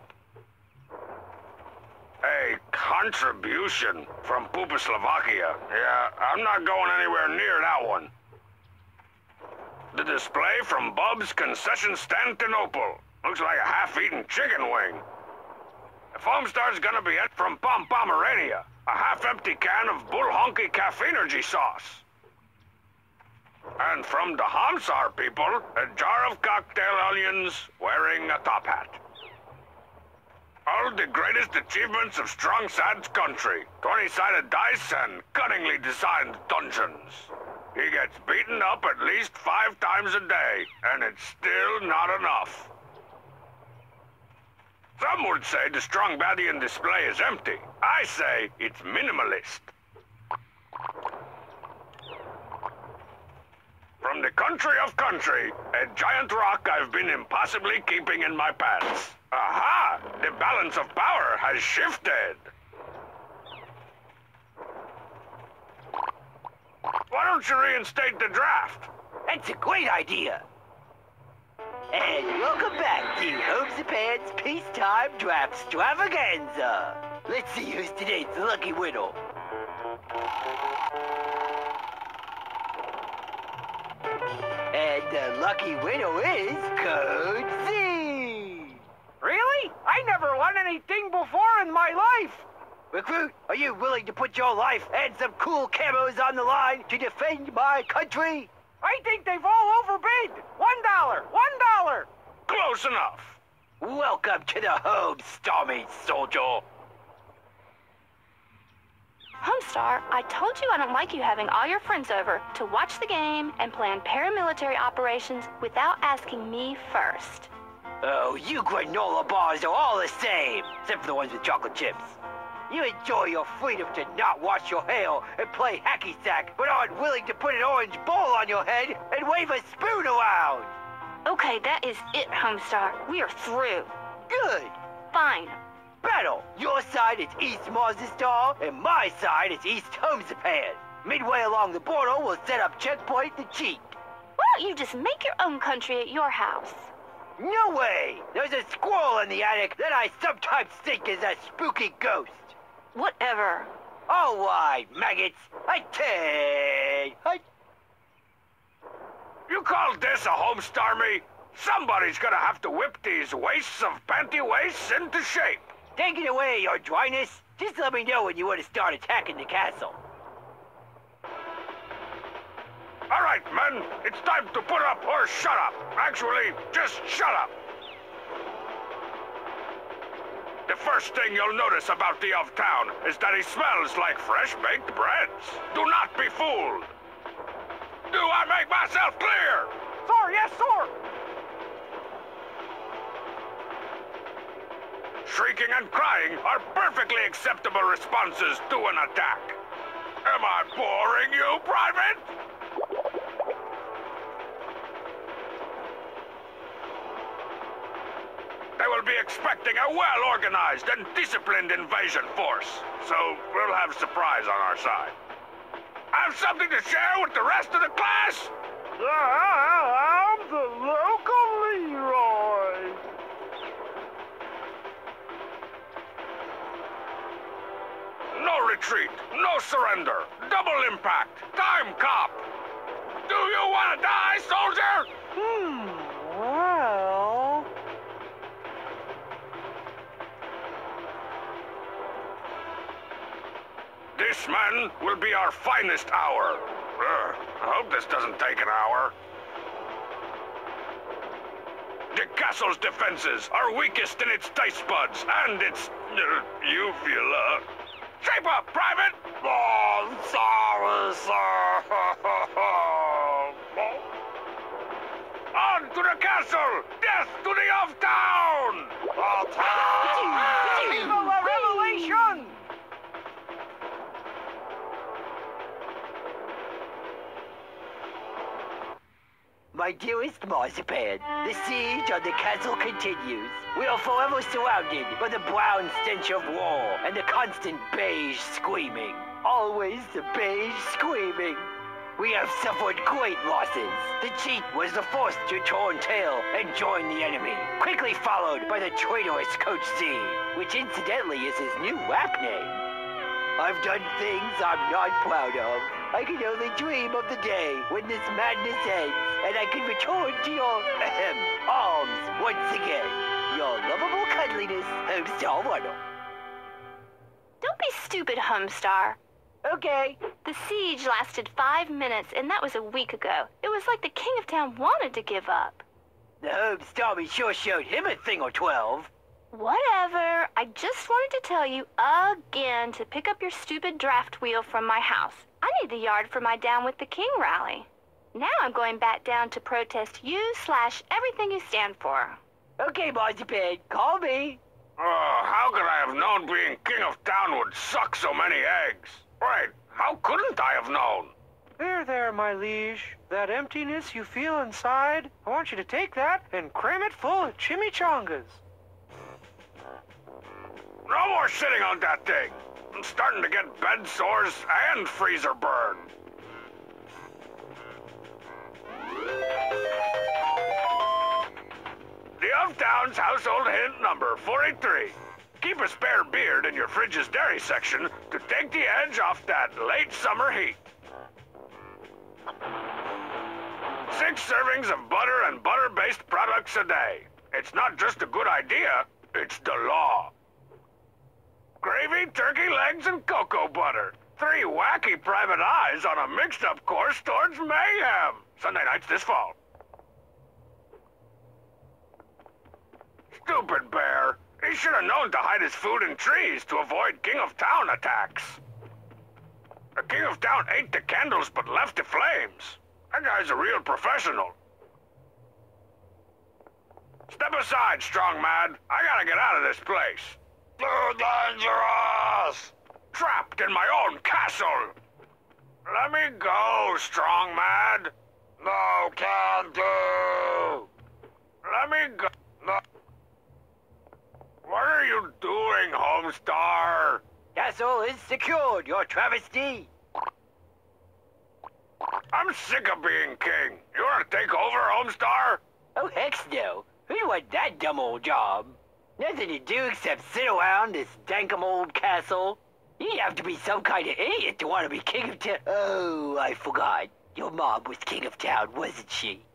A contribution from Slovakia. Yeah, I'm not going anywhere near that one. The display from Bub's concession stand in Opal. Looks like a half-eaten chicken wing. The foam star's gonna be it from Pomerania. A half-empty can of Bull Honky Caffeinergy sauce. And from the Hamsar people, a jar of cocktail onions wearing a top hat. All the greatest achievements of Strong Sad's country. 20-sided dice and cunningly designed dungeons. He gets beaten up at least 5 times a day, and it's still not enough. Some would say the Strong Badian display is empty. I say it's minimalist. From the country of country, a giant rock I've been impossibly keeping in my pants. Aha! The balance of power has shifted. Why don't you reinstate the draft? That's a great idea. And welcome back to Homes and Pans Peacetime Draft Extravaganza. Let's see who's today's lucky winner. And the lucky winner is Code Z. Really? I never won anything before in my life. Recruit, are you willing to put your life and some cool camos on the line to defend my country? I think they've all overbid. $1. $1. Close enough. Welcome to the home, Stormy Soldier. Homestar, I told you I don't like you having all your friends over to watch the game and plan paramilitary operations without asking me first. Oh, you granola bars are all the same, except for the ones with chocolate chips. You enjoy your freedom to not wash your hair and play hacky sack, but aren't willing to put an orange bowl on your head and wave a spoon around. Okay, that is it, Homestar. We are through. Good. Fine. Battle. Your side is East Marzistar, and my side is East Homesapan. Midway along the border, we'll set up checkpoint the cheat. Why don't you just make your own country at your house? No way! There's a squirrel in the attic that I sometimes think is a spooky ghost. Whatever. All right, maggots. You call this a homestar me? Somebody's gonna have to whip these wastes of panty wastes into shape. Take it away, your dryness. Just let me know when you want to start attacking the castle. All right, men, it's time to put up or shut up. Actually, just shut up. The first thing you'll notice about the of town is that he smells like fresh-baked breads. Do not be fooled. Do I make myself clear? Sir, yes, sir. Shrieking and crying are perfectly acceptable responses to an attack. Am I boring you, Private? They will be expecting a well-organized and disciplined invasion force, so we'll have surprise on our side. Have something to share with the rest of the class? I'm the local Leroy. No retreat, no surrender, double impact, time cop. Do you want to die, soldier? Well... This, man, will be our finest hour. I hope this doesn't take an hour. The castle's defenses are weakest in its taste buds and its uvula. Shape up, Private! Oh, I'm sorry, sir. On to the castle! Death to the off-town! Viva la revelation! My dearest Marzipan, the siege on the castle continues. We are forever surrounded by the brown stench of war and the constant beige screaming. Always the beige screaming. We have suffered great losses. The cheat was the first to turn tail and join the enemy, quickly followed by the traitorous Coach Z, which incidentally is his new rap name. I've done things I'm not proud of. I can only dream of the day when this madness ends and I can return to your arms once again. Your lovable cuddliness, Homestar Runnel. Don't be stupid, Homestar. Okay. The siege lasted 5 minutes, and that was a week ago. It was like the King of Town wanted to give up. The Homestar sure showed him a thing or 12. Whatever. I just wanted to tell you again to pick up your stupid draft wheel from my house. I need the yard for my Down with the King rally. Now I'm going back down to protest you/everything you stand for. Okay, Marzipan, call me. Oh, how could I have known being King of Town would suck so many eggs? Wait, how couldn't I have known? There, my liege. That emptiness you feel inside, I want you to take that and cram it full of chimichangas. No more sitting on that thing. I'm starting to get bed sores and freezer burn. The Uptown's household hint number 43. Keep a spare beard in your fridge's dairy section to take the edge off that late summer heat. 6 servings of butter and butter-based products a day. It's not just a good idea, it's the law. Gravy, turkey legs, and cocoa butter. 3 wacky private eyes on a mixed-up course towards mayhem. Sunday nights this fall. Stupid bear. He should have known to hide his food in trees to avoid King of Town attacks. The King of Town ate the candles but left the flames. That guy's a real professional. Step aside, Strong Mad. I gotta get out of this place. Too dangerous! Trapped in my own castle! Let me go, Strong Mad! No can do! Let me go! No. What are you doing, Homestar? Castle is secured, your travesty. I'm sick of being king. You want to take over, Homestar? Oh, heck no. Who want that dumb old job? Nothing to do except sit around this dankum old castle. You'd have to be some kind of idiot to want to be king of town. Oh, I forgot. Your mom was king of town, wasn't she?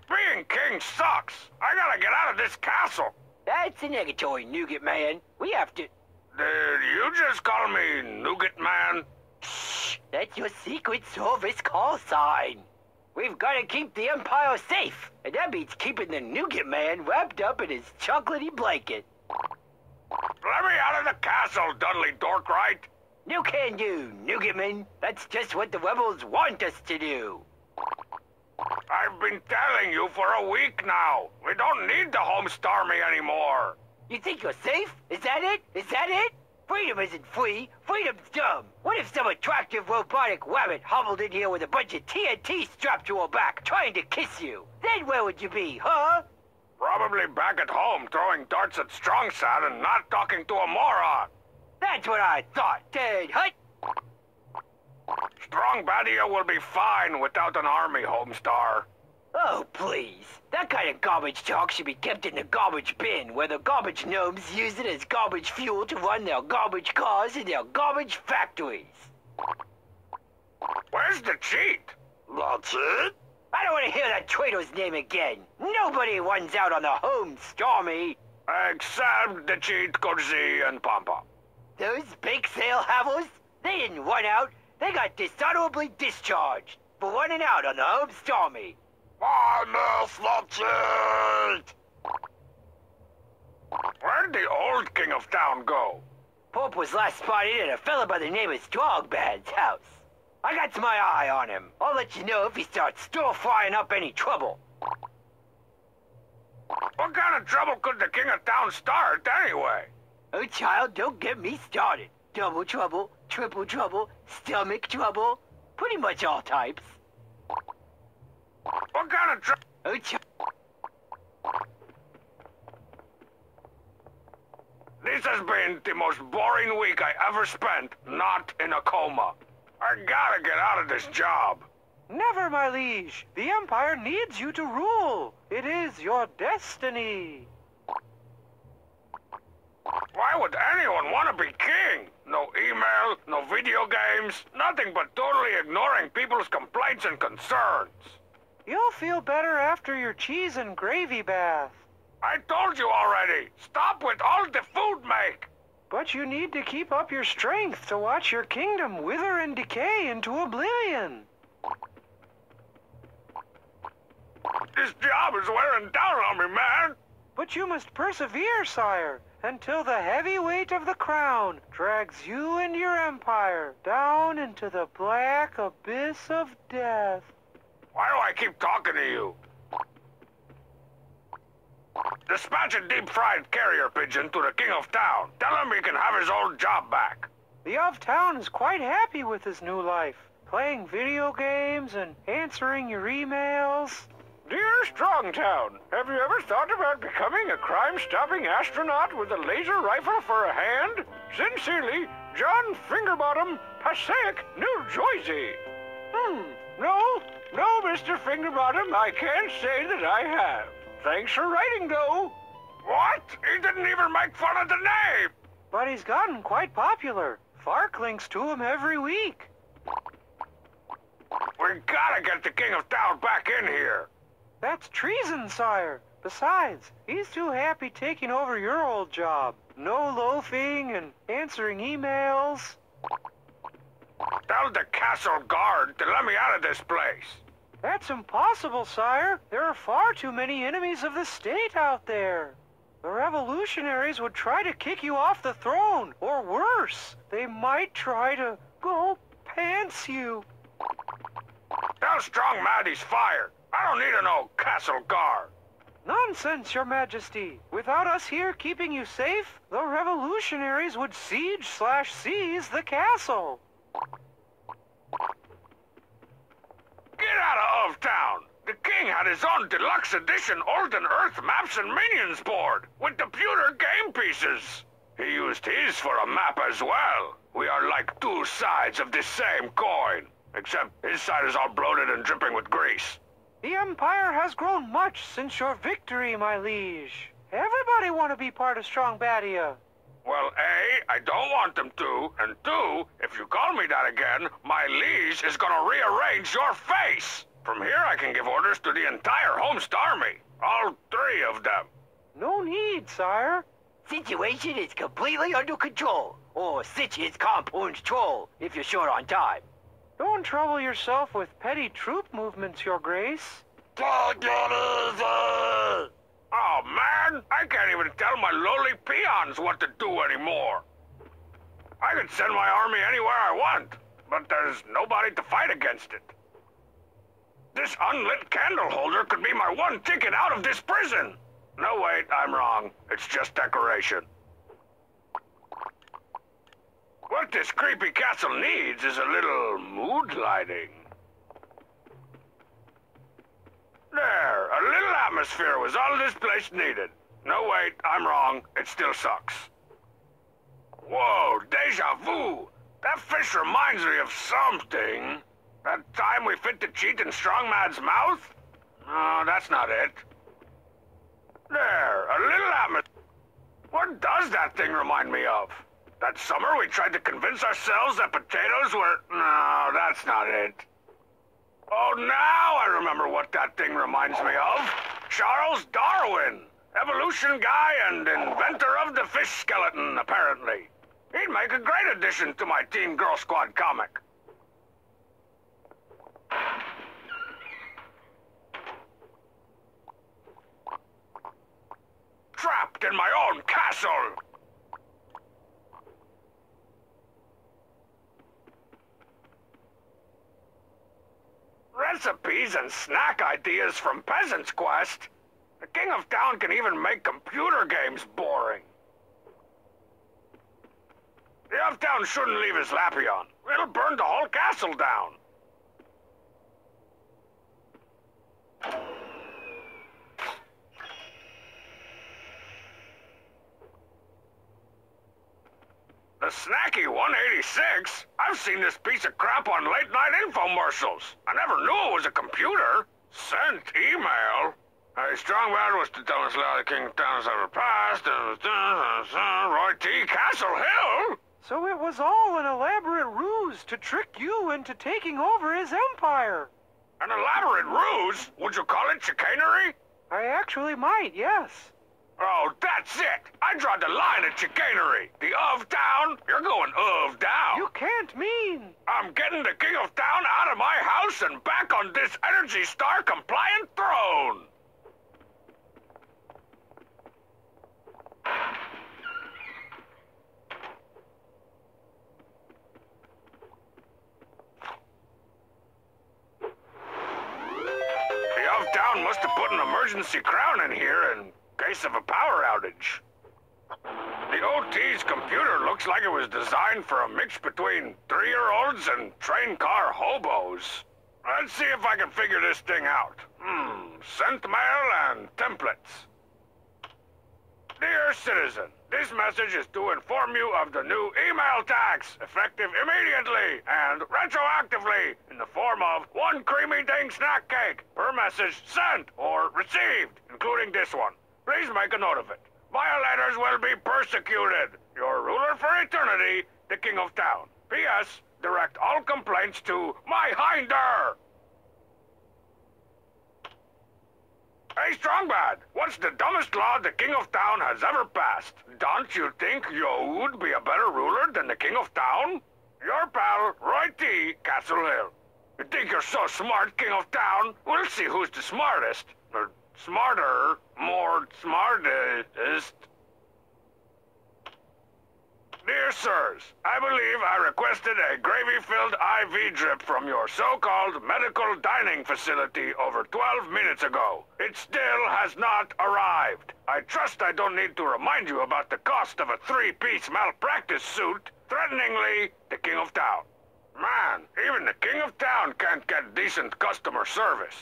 Being king sucks. I gotta get out of this castle. That's a negatory, Nougat Man. We have to... Did you just call me Nougat Man? Shh, that's your Secret Service call sign. We've got to keep the Empire safe, and that means keeping the Nougat Man wrapped up in his chocolatey blanket. Let me out of the castle, Dudley Dorkwright. No can do, Nougatman. That's just what the rebels want us to do. I've been telling you for a week now. We don't need the Homestarmy anymore. You think you're safe? Is that it? Is that it? Freedom isn't free. Freedom's dumb. What if some attractive robotic rabbit hobbled in here with a bunch of TNT strapped to her back, trying to kiss you? Then where would you be, huh? Probably back at home throwing darts at Strongsat and not talking to a moron. That's what I thought, Ted Hut. Strong Badia will be fine without an army, Homestar. Oh, please. That kind of garbage talk should be kept in the garbage bin, where the garbage gnomes use it as garbage fuel to run their garbage cars in their garbage factories. Where's the cheat? That's it? I don't want to hear that traitor's name again. Nobody runs out on the Homestarmy. Except the cheat, Cozy and Pampa. Those bake sale havers, they didn't run out. They got dishonorably discharged for running out on the Homestarmy. I miss the cheat! Where'd the old King of Town go? Pope was last spotted at a fella by the name of Strongbad's house. I got my eye on him. I'll let you know if he starts stir-frying up any trouble. What kind of trouble could the King of Town start, anyway? Oh, child, don't get me started. Double trouble, triple trouble, stomach trouble. Pretty much all types. What kind of trouble? Oh, child. This has been the most boring week I ever spent not in a coma. I gotta get out of this job. Never, my liege. The Empire needs you to rule. It is your destiny. Why would anyone want to be king? No email, no video games, nothing but totally ignoring people's complaints and concerns. You'll feel better after your cheese and gravy bath. I told you already. Stop with all the food make. But you need to keep up your strength to watch your kingdom wither and decay into oblivion. This job is wearing down on me, man. But you must persevere, sire, until the heavy weight of the crown drags you and your empire down into the black abyss of death. Why do I keep talking to you? Dispatch a deep-fried carrier pigeon to the King of Town. Tell him he can have his old job back. The of town is quite happy with his new life, playing video games and answering your emails. Dear Strongtown, have you ever thought about becoming a crime-stopping astronaut with a laser rifle for a hand? Sincerely, John Fingerbottom, Passaic, New Jersey. No, Mr. Fingerbottom, I can't say that I have. Thanks for writing, though. What? He didn't even make fun of the name. But he's gotten quite popular. Fark links to him every week. We gotta get the King of Town back in here. That's treason, sire. Besides, he's too happy taking over your old job. No loafing and answering emails. Tell the castle guard to let me out of this place. That's impossible, sire. There are far too many enemies of the state out there. The revolutionaries would try to kick you off the throne, or worse, they might try to go pants you. Tell Strong Mad he's fired. I don't need no castle guard. Nonsense, your majesty. Without us here keeping you safe, the revolutionaries would siege/seize the castle. Get out of town. The king had his own deluxe edition Olden Earth maps and minions board with the pewter game pieces. He used his for a map as well. We are like two sides of the same coin, except his side is all bloated and dripping with grease. The Empire has grown much since your victory, my liege. Everybody want to be part of Strong Badia. Well, A, I don't want them to, and 2, if you call me that again, my liege is gonna rearrange your face. From here I can give orders to the entire Homestarmy. All 3 of them. No need, sire. Situation is completely under control, or Sitch is compound troll, if you're short on time. Don't trouble yourself with petty troop movements, your grace. Take it easy! Oh, man, I can't even tell my lowly peons what to do anymore. I could send my army anywhere I want, but there's nobody to fight against it. This unlit candle holder could be my one ticket out of this prison. No, wait, I'm wrong. It's just decoration. What this creepy castle needs is a little mood lighting. There, a little atmosphere was all this place needed. No, wait, I'm wrong. It still sucks. Whoa, deja vu. That fish reminds me of something. That time we fit the cheat in Strongman's mouth? No, that's not it. There, a little atmosphere. What does that thing remind me of? That summer we tried to convince ourselves that potatoes were... No, that's not it. Oh, now I remember what that thing reminds me of. Charles Darwin. Evolution guy and inventor of the fish skeleton, apparently. He'd make a great addition to my Teen Girl Squad comic. Trapped in my own castle! Recipes and snack ideas from Peasant's Quest? The King of Town can even make computer games boring. The of Town shouldn't leave his Lappion. It'll burn the whole castle down. The snacky 186? I've seen this piece of crap on late-night infomercials. I never knew it was a computer. Sent email. Hey, Strongbad was the dumbest law the King of Town has ever passed. Roy T. Castle Hill? So it was all an elaborate ruse to trick you into taking over his empire. An elaborate ruse? Would you call it chicanery? I actually might, yes. Oh, that's it! I draw the line at chicanery. The of town, you're going of down. You can't mean... I'm getting the King of Town out of my house and back on this Energy Star compliant throne. The of town must have put an emergency crown in here in case of a power outage. The OT's computer looks like it was designed for a mix between 3-year-olds and train car hobos. Let's see if I can figure this thing out. Sent mail and templates. Dear citizen, this message is to inform you of the new email tax, effective immediately and retroactively in the form of 1 creamy ding snack cake per message sent or received, including this one. Please make a note of it. Violators will be persecuted. Your ruler for eternity, the King of Town. P.S. Direct all complaints to my hinder. Hey, Strongbad, what's the dumbest law the King of Town has ever passed? Don't you think you would be a better ruler than the King of Town? Your pal, Roy T. Castle Hill. You think you're so smart, King of Town? We'll see who's the smartest. Or smarter, more smartest. Dear sirs, I believe I requested a gravy-filled IV drip from your so-called medical dining facility over 12 minutes ago. It still has not arrived. I trust I don't need to remind you about the cost of a 3-piece malpractice suit. Threateningly, the King of Town. Man, even the King of Town can't get decent customer service.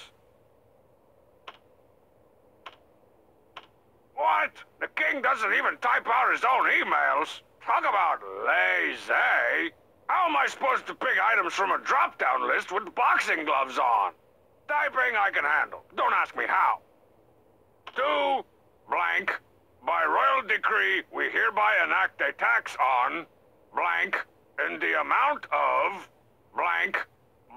What? The king doesn't even type out his own emails? Talk about lazy. How am I supposed to pick items from a drop-down list with boxing gloves on? Typing I can handle. Don't ask me how. To blank. By royal decree, we hereby enact a tax on blank in the amount of blank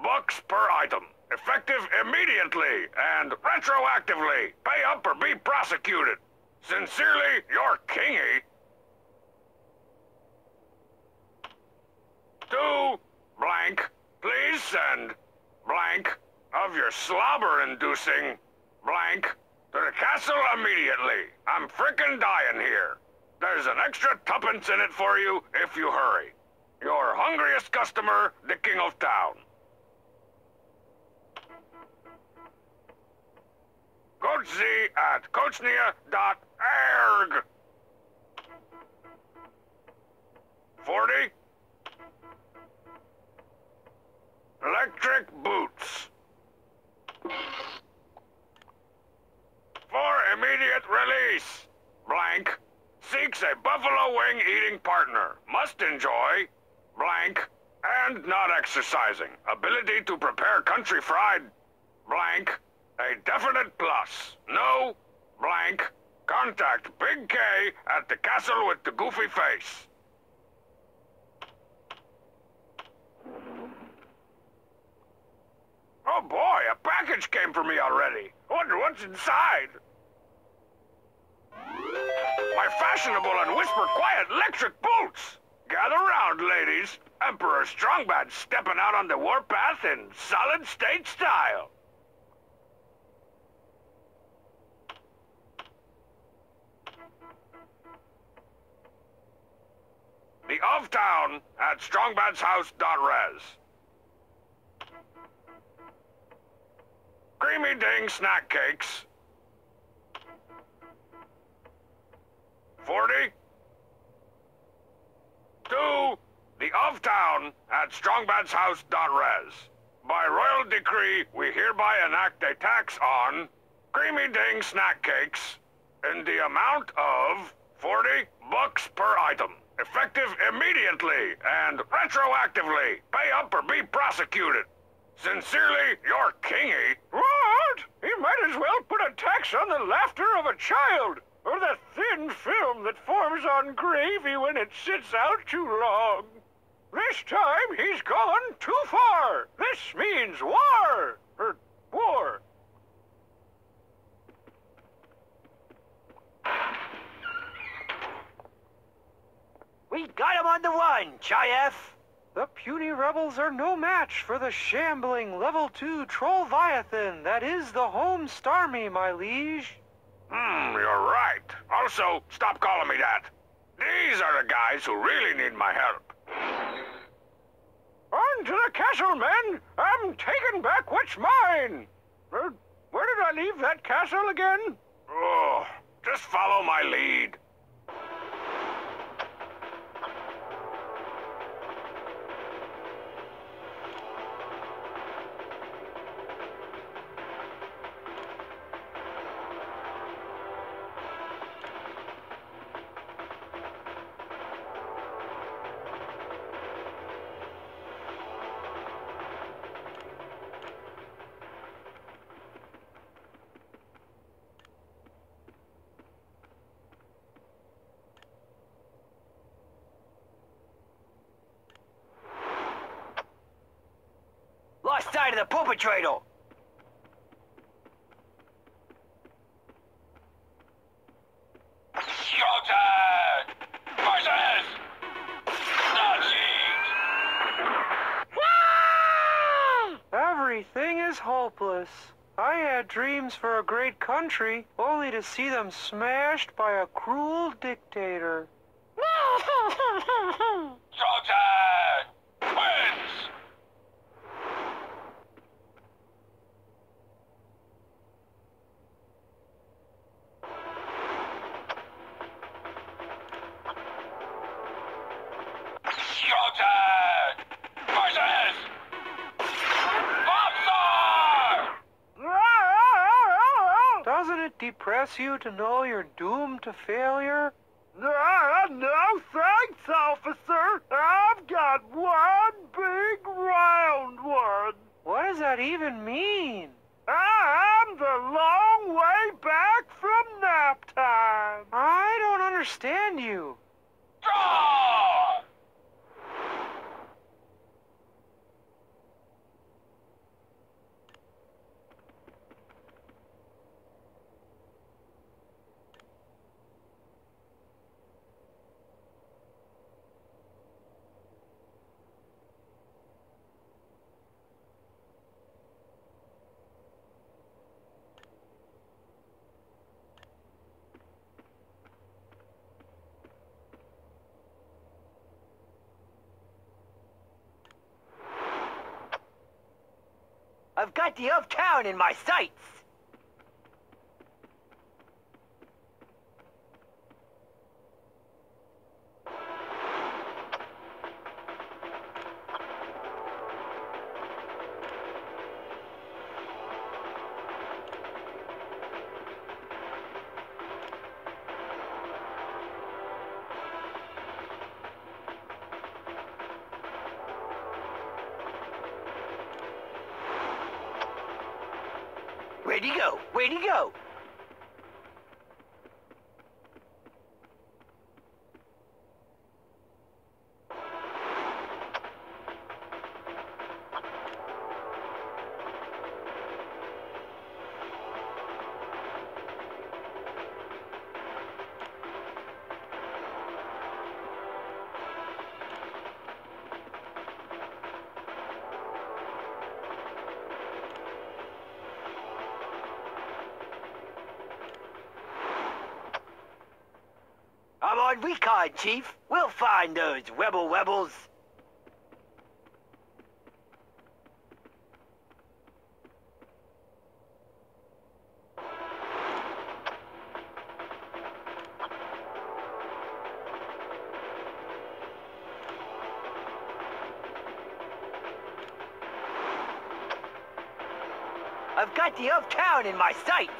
bucks per item. Effective immediately and retroactively. Pay up or be prosecuted. Sincerely, your kingy. To blank, please send blank of your slobber-inducing blank to the castle immediately. I'm frickin' dying here. There's an extra tuppence in it for you if you hurry. Your hungriest customer, the King of Town. Coach Z at coachnia.erg. 40. Electric boots. For immediate release. Blank. Seeks a buffalo wing eating partner. Must enjoy. Blank. And not exercising. Ability to prepare country fried. Blank. A definite plus. No. Blank. Contact Big K at the castle with the goofy face. Oh boy, a package came for me already. I wonder what's inside. My fashionable and whisper-quiet electric boots! Gather round, ladies. Emperor Strongbad stepping out on the warpath in solid-state style. The of town at strongbadshouse.res. Creamy Ding snack cakes. 40. To the of town at strongbadshouse.res. By royal decree, we hereby enact a tax on Creamy Ding snack cakes in the amount of $40 per item. Effective immediately and retroactively. Pay up or be prosecuted. Sincerely, your kingy. What? He might as well put a tax on the laughter of a child, or the thin film that forms on gravy when it sits out too long. This time he's gone too far. This means war. War. We got him on the run, Chayev. The puny rebels are no match for the shambling level 2 Trollviathan that is the home Starmie, my liege. You're right. Also, stop calling me that. These are the guys who really need my help. On to the castle, men! I'm taking back what's mine! Where did I leave that castle again? Oh, just follow my lead. Lost sight of the perpetrator. Showtime! Horses! Not cheat! Everything is hopeless. I had dreams for a great country, only to see them smashed by a cruel dictator. Showtime! Wins! Showtime! Horses! Boxer! Doesn't it depress you to know you're doomed to failure? No thanks, officer. I've got one big round one. What does that even mean? I'm the long way back from nap time. I don't understand you. Draw! I've got the uptown in my sights. Where'd he go? Where'd he go? I'm on recon, Chief. We'll find those rebels. I've got the uptown in my sights.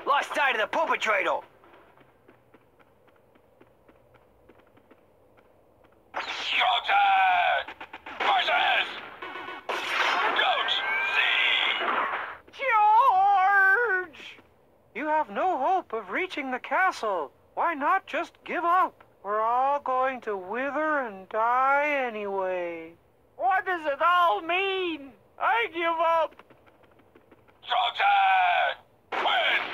Lost sight of the perpetrator. Showtime! Horses! Goats! See! George! You have no hope of reaching the castle. Why not just give up? We're all going to wither and die anyway. What does it all mean? I give up. Showtime! Wins!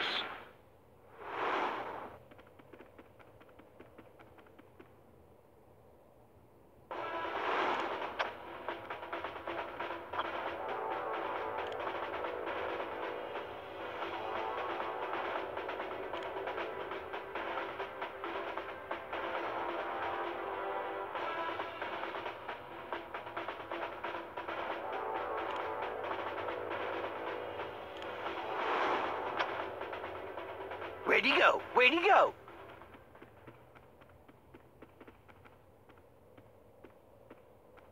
Where'd he go? Where'd he go?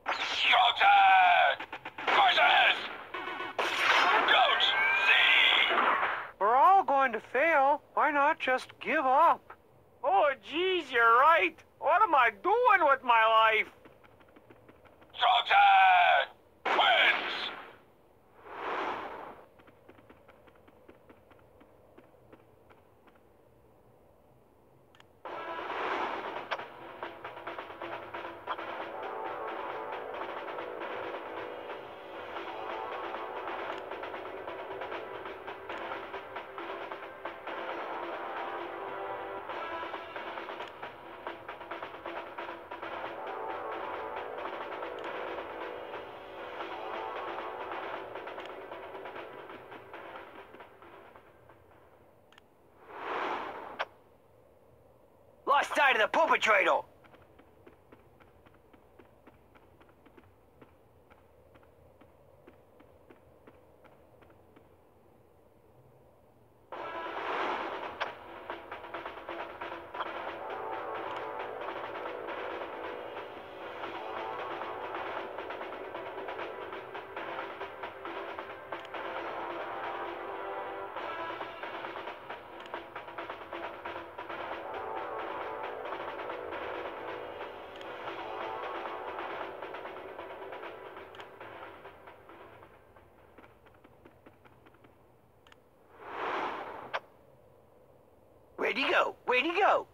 Showtime! Horses! Goats! See! We're all going to fail. Why not just give up? Oh, geez, you're right. What am I doing with my life? Showtime! Wins! Lost sight of the perpetrator. Where'd he go? Where'd he go?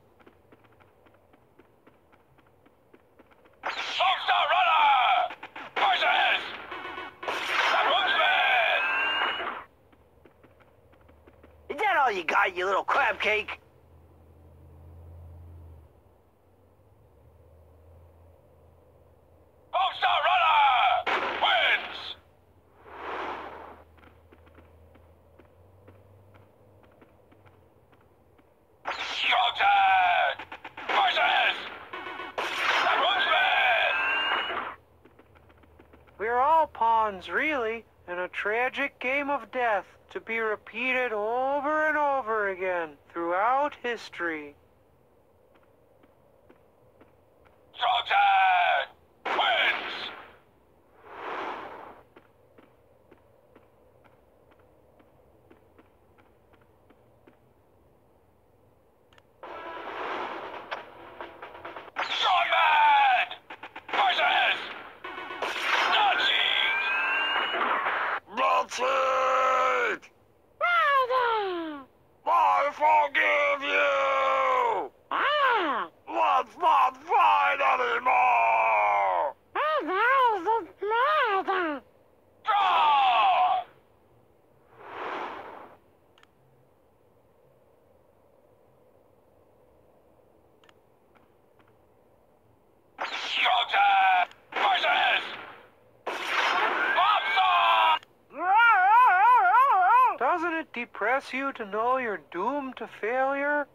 all you got, you little crab cake? All-Star Runner wins! Strong Side versus the Rootsman! We're all pawns, really, in a tragic game of death to be repeated over and over again throughout history. Strong Side wins! Strong Man versus Nazi! Bullshit! I forgive you! Let's not fight anymore! Draw! Strong Side versus Bobson! Doesn't it depress you to know you're doomed to failure?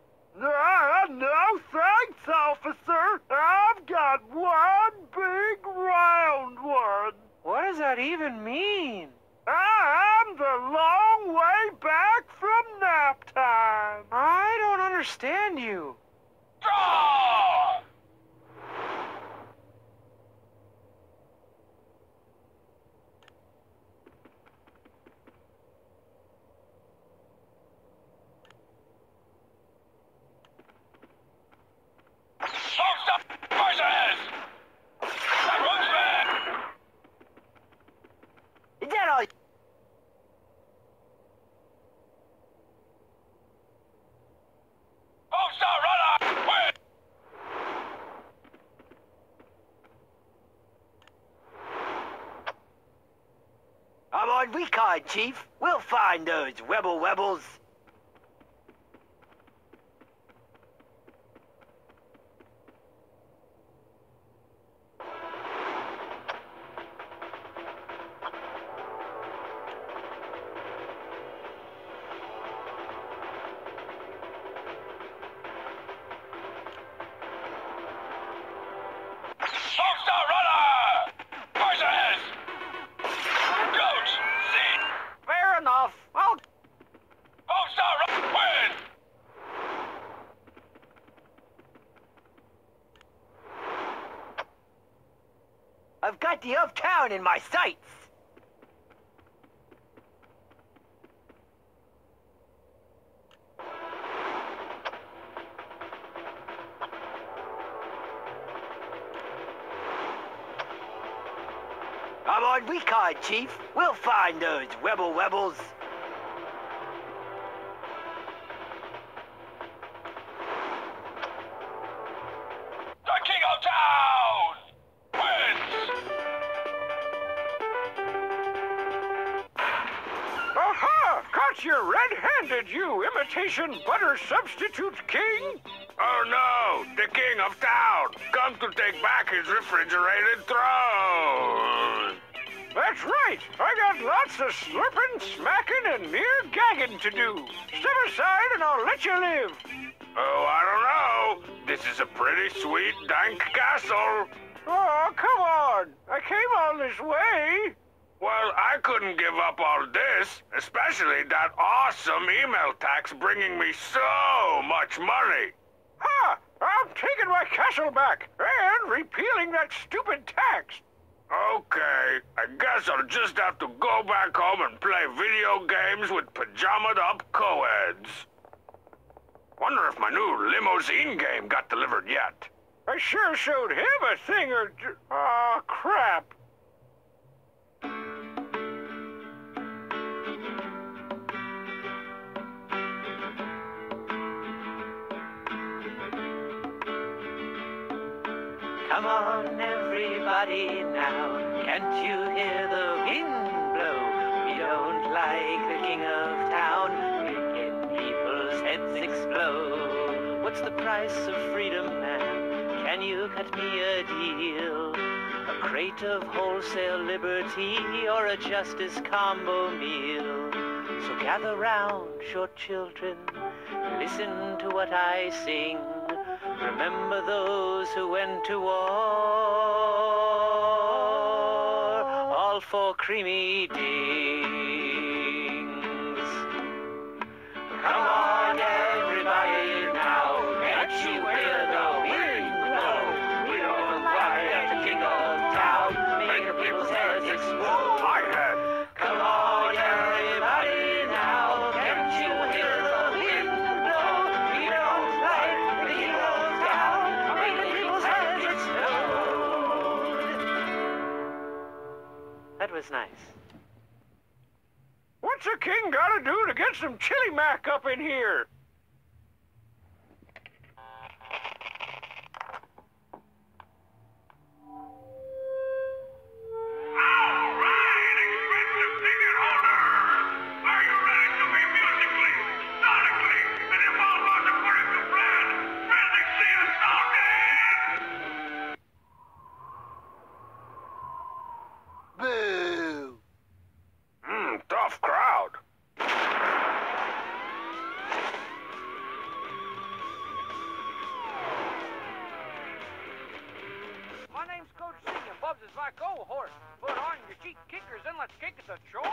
No thanks, officer. I've got one big round one. What does that even mean? I'm the long way back from nap time. I don't understand you. Draw! All-Star versus the Rootsman! Is that all? All-Star Runner wins! I'm on recon, Chief. We'll find those rebels. All-Star Runner versus Goat Seed! Fair enough. All-Star Runner wins! I've got the uptown in my sights. I'm on recon, Chief. We'll find those rebels. The King of Town wins! Aha! Caught you red-handed, you imitation butter substitute king. Oh no! The King of Town! Come to take back his refrigerated throne! That's right. I got lots of slurping, smacking, and near gagging to do. Step aside and I'll let you live. Oh, I don't know. This is a pretty sweet, dank castle. Oh, come on. I came all this way. Well, I couldn't give up all this, especially that awesome email tax bringing me so much money. Ha! I'm taking my castle back and repealing that stupid tax. Okay, I guess I'll just have to go back home and play video games with pajamaed up co-eds. Wonder if my new limousine game got delivered yet. I sure showed him a thing or two. Oh, crap. Come on, everybody now. Can't you hear the wind blow? We don't like the King of Town. Wicked people heads explode. What's the price of freedom, man? Can you cut me a deal? A crate of wholesale liberty or a justice combo meal? So gather round, short children, listen to what I sing. Remember those who went to war, all for creamy dings. Come on, everybody now, can't you hear the wind blow? We don't ride at the king of town, make people's heads explode. My head. Come on, everybody now, can't you hear the wind blow? We don't ride at the king of town, make people's heads explode. That was nice. What's a king gotta do to get some chili mac up in here? Boo! Tough crowd. My name's Coach C, and Bubs is my cohort. Put on your cheek kickers and let's kick it to chore.